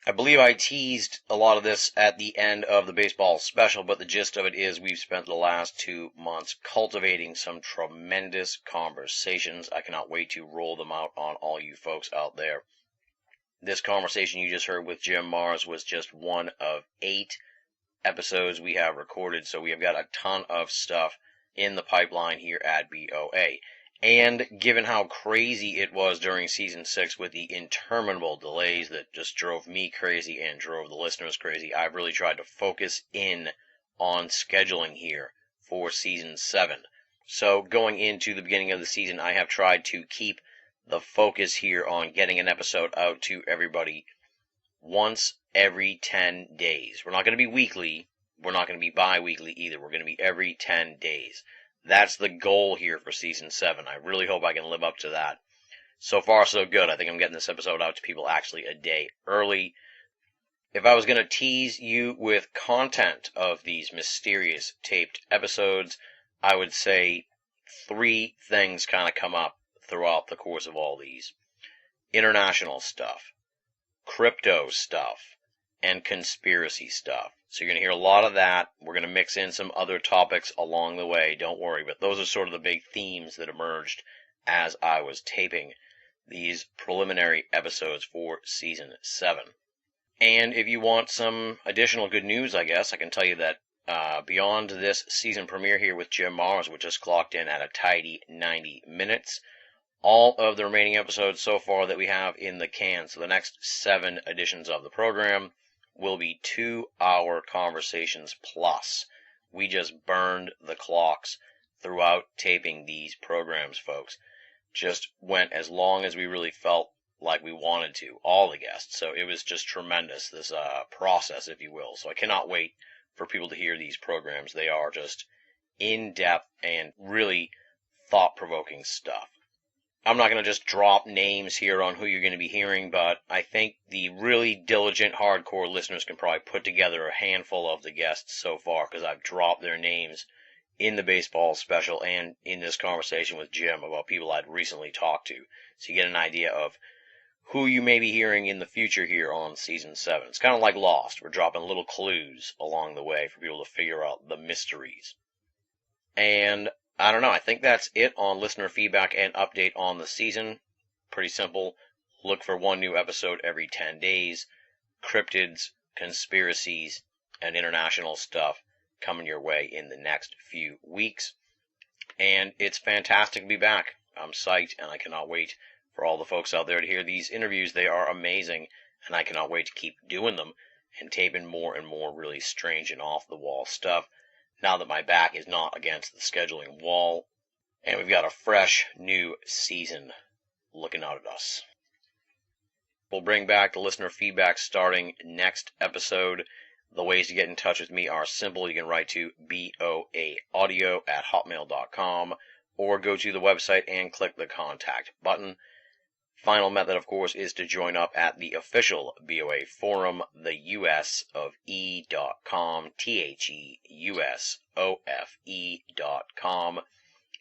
I believe I teased a lot of this at the end of the baseball special, but the gist of it is we've spent the last 2 months cultivating some tremendous conversations. I cannot wait to roll them out on all you folks out there. This conversation you just heard with Jim Mars was just one of 8 episodes we have recorded, so we have got a ton of stuff in the pipeline here at BoA. And given how crazy it was during Season 6 with the interminable delays that just drove me crazy and drove the listeners crazy, I've really tried to focus in on scheduling here for Season 7. So going into the beginning of the season, I have tried to keep the focus here on getting an episode out to everybody once every 10 days. We're not going to be weekly. We're not going to be bi-weekly either. We're going to be every 10 days. That's the goal here for Season 7. I really hope I can live up to that. So far, so good. I think I'm getting this episode out to people actually a day early. If I was going to tease you with content of these mysterious taped episodes, I would say 3 things kind of come up throughout the course of all these. International stuff, crypto stuff, and conspiracy stuff. So you're going to hear a lot of that. We're going to mix in some other topics along the way, don't worry. But those are sort of the big themes that emerged as I was taping these preliminary episodes for Season 7. And if you want some additional good news, I guess, I can tell you that beyond this season premiere here with Jim Mars, which has clocked in at a tidy 90 minutes, all of the remaining episodes so far that we have in the can, so the next 7 editions of the program, will be 2-hour conversations plus. We just burned the clocks throughout taping these programs, folks. Just went as long as we really felt like we wanted to, all the guests. So it was just tremendous, this process, if you will. So I cannot wait for people to hear these programs. They are just in-depth and really thought-provoking stuff. I'm not going to just drop names here on who you're going to be hearing, but I think the really diligent, hardcore listeners can probably put together a handful of the guests so far, because I've dropped their names in the baseball special and in this conversation with Jim about people I'd recently talked to. So you get an idea of who you may be hearing in the future here on Season 7. It's kind of like Lost. We're dropping little clues along the way for people to figure out the mysteries. And I don't know, I think that's it on listener feedback and update on the season. Pretty simple. Look for 1 new episode every 10 days. Cryptids, conspiracies, and international stuff coming your way in the next few weeks. And it's fantastic to be back. I'm psyched, and I cannot wait for all the folks out there to hear these interviews. They are amazing, and I cannot wait to keep doing them and taping more and more really strange and off-the-wall stuff, now that my back is not against the scheduling wall, and we've got a fresh new season looking out at us. We'll bring back the listener feedback starting next episode. The ways to get in touch with me are simple. You can write to boaaudio@hotmail.com or go to the website and click the contact button. Final method, of course, is to join up at the official BoA forum, theUSOFE.com, THEUSOFE.com.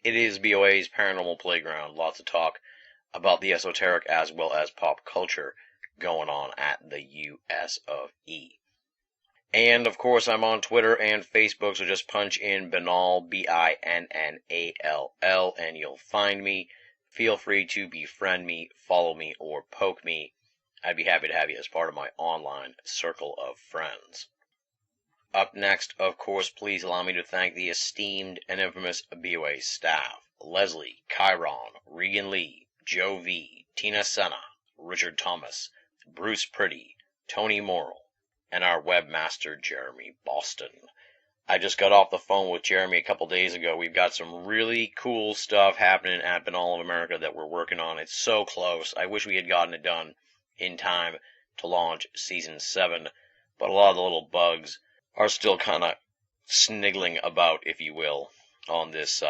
It is BoA's paranormal playground. Lots of talk about the esoteric as well as pop culture going on at the USOFE. And, of course, I'm on Twitter and Facebook, so just punch in Binnall, Binnall, and you'll find me. Feel free to befriend me, follow me, or poke me. I'd be happy to have you as part of my online circle of friends. Up next, of course, please allow me to thank the esteemed and infamous BoA staff. Leslie, Chiron, Regan Lee, Joe V, Tina Senna, Richard Thomas, Bruce Pretty, Tony Morrill, and our webmaster, Jeremy Boston. I just got off the phone with Jeremy a couple days ago. We've got some really cool stuff happening at Binnall of America that we're working on. It's so close. I wish we had gotten it done in time to launch Season 7, but a lot of the little bugs are still kind of sniggling about, if you will, on this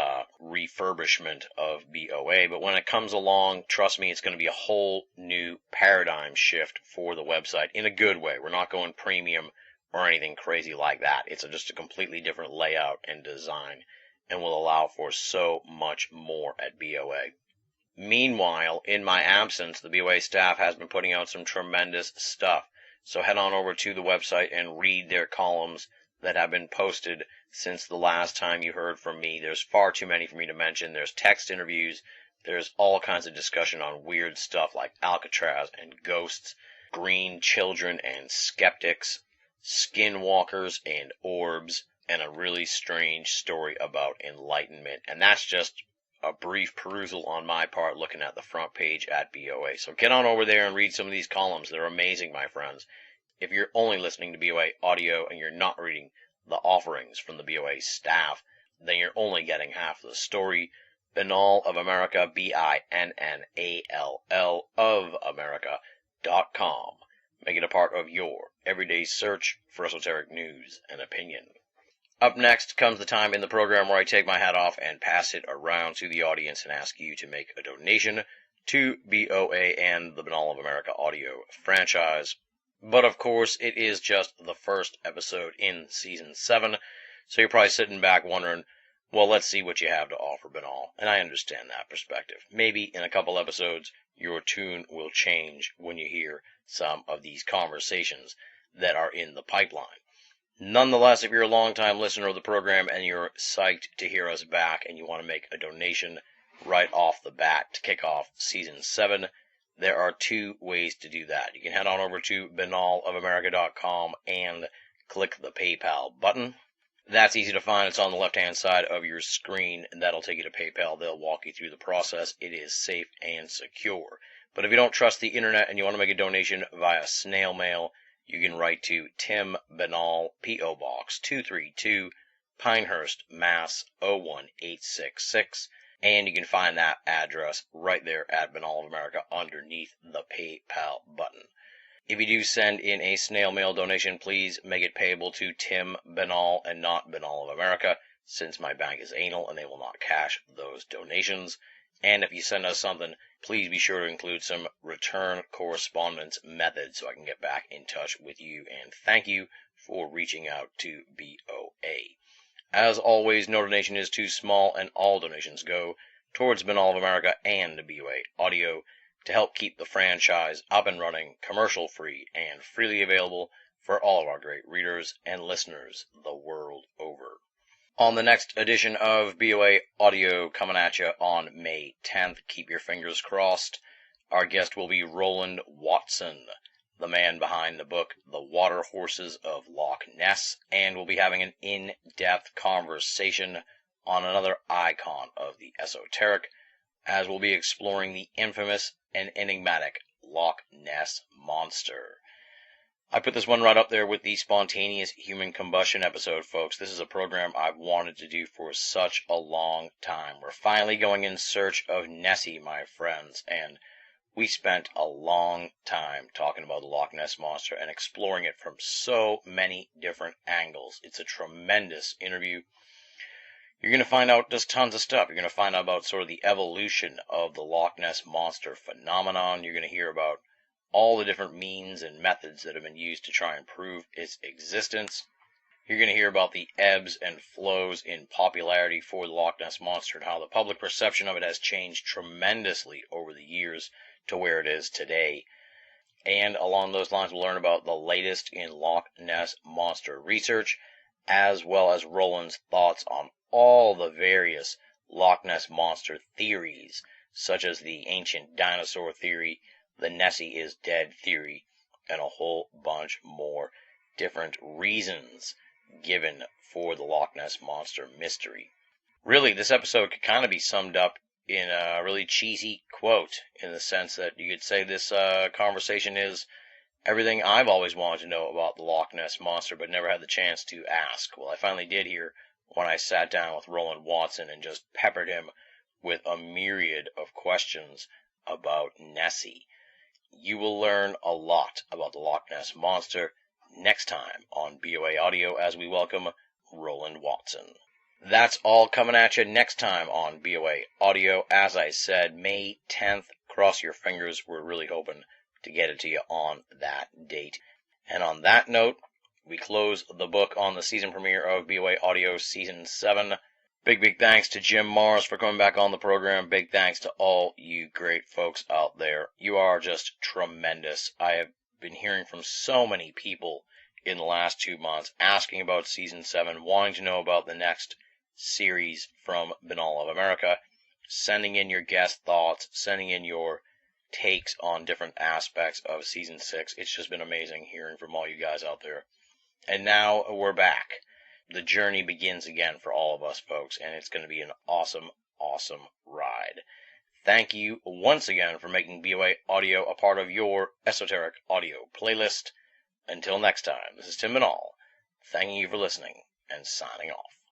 refurbishment of BoA. But when it comes along, trust me, it's going to be a whole new paradigm shift for the website in a good way. We're not going premium or anything crazy like that. It's just a completely different layout and design, and will allow for so much more at BoA. Meanwhile, in my absence, the BoA staff has been putting out some tremendous stuff. So head on over to the website and read their columns that have been posted since the last time you heard from me. There's far too many for me to mention. There's text interviews. There's all kinds of discussion on weird stuff like Alcatraz and ghosts, green children and skeptics, skinwalkers and orbs, and a really strange story about enlightenment. And that's just a brief perusal on my part looking at the front page at BoA. So get on over there and read some of these columns. They're amazing, my friends. If you're only listening to BoA audio and you're not reading the offerings from the BoA staff, then you're only getting half the story. Binnall of America, BINNALL of America.com. Make it a part of your everyday search for esoteric news and opinion. Up next comes the time in the program where I take my hat off and pass it around to the audience and ask you to make a donation to BoA and the Binnall of America audio franchise. But of course, it is just the first episode in Season 7, so you're probably sitting back wondering, well, let's see what you have to offer, Binnall. And I understand that perspective. Maybe in a couple episodes, your tune will change when you hear some of these conversations that are in the pipeline. Nonetheless, if you're a long-time listener of the program and you're psyched to hear us back and you want to make a donation right off the bat to kick off Season 7, there are two ways to do that. You can head on over to binnallofamerica.com and click the PayPal button. That's easy to find. It's on the left-hand side of your screen, and that'll take you to PayPal. They'll walk you through the process. It is safe and secure. But if you don't trust the internet and you want to make a donation via snail mail, you can write to Tim Binnall, P.O. Box 232, Pinehurst, Mass. 01866, and you can find that address right there at Binnall of America underneath the PayPal button. If you do send in a snail mail donation, please make it payable to Tim Binnall and not Binnall of America, since my bank is anal and they will not cash those donations. And if you send us something, please be sure to include some return correspondence method so I can get back in touch with you. And thank you for reaching out to BoA. As always, no donation is too small, and all donations go towards Binnall of America and BoA Audio to help keep the franchise up and running, commercial-free, and freely available for all of our great readers and listeners the world over. On the next edition of BoA Audio coming at you on May 10th, keep your fingers crossed, our guest will be Roland Watson, the man behind the book The Water Horses of Loch Ness, and we'll be having an in-depth conversation on another icon of the esoteric, as we'll be exploring the infamous and enigmatic Loch Ness Monster. I put this one right up there with the spontaneous human combustion episode, folks. This is a program I've wanted to do for such a long time. We're finally going in search of Nessie, my friends, and we spent a long time talking about the Loch Ness Monster and exploring it from so many different angles. It's a tremendous interview. You're going to find out just tons of stuff. You're going to find out about sort of the evolution of the Loch Ness Monster phenomenon. You're going to hear about all the different means and methods that have been used to try and prove its existence. You're going to hear about the ebbs and flows in popularity for the Loch Ness Monster and how the public perception of it has changed tremendously over the years to where it is today. And along those lines, we'll learn about the latest in Loch Ness Monster research, as well as Roland's thoughts on all the various Loch Ness Monster theories, such as the ancient dinosaur theory, the Nessie is dead theory, and a whole bunch more different reasons given for the Loch Ness Monster mystery. Really, this episode could kind of be summed up in a really cheesy quote, in the sense that you could say this conversation is everything I've always wanted to know about the Loch Ness Monster, but never had the chance to ask. Well, I finally did here when I sat down with Roland Watson and just peppered him with a myriad of questions about Nessie. You will learn a lot about the Loch Ness Monster next time on BoA Audio as we welcome Roland Watson. That's all coming at you next time on BoA Audio. As I said, May 10th. Cross your fingers. We're really hoping to get it to you on that date. And on that note, we close the book on the season premiere of BoA Audio Season 7. Big thanks to Jim Mars for coming back on the program. Big thanks to all you great folks out there. You are just tremendous. I have been hearing from so many people in the last 2 months asking about Season 7, wanting to know about the next series from Binnall of America, sending in your guest thoughts, sending in your takes on different aspects of Season 6. It's just been amazing hearing from all you guys out there. And now we're back. The journey begins again for all of us, folks, and it's going to be an awesome, awesome ride. Thank you once again for making BoA Audio a part of your esoteric audio playlist. Until next time, this is Tim Binnall, thanking you for listening and signing off.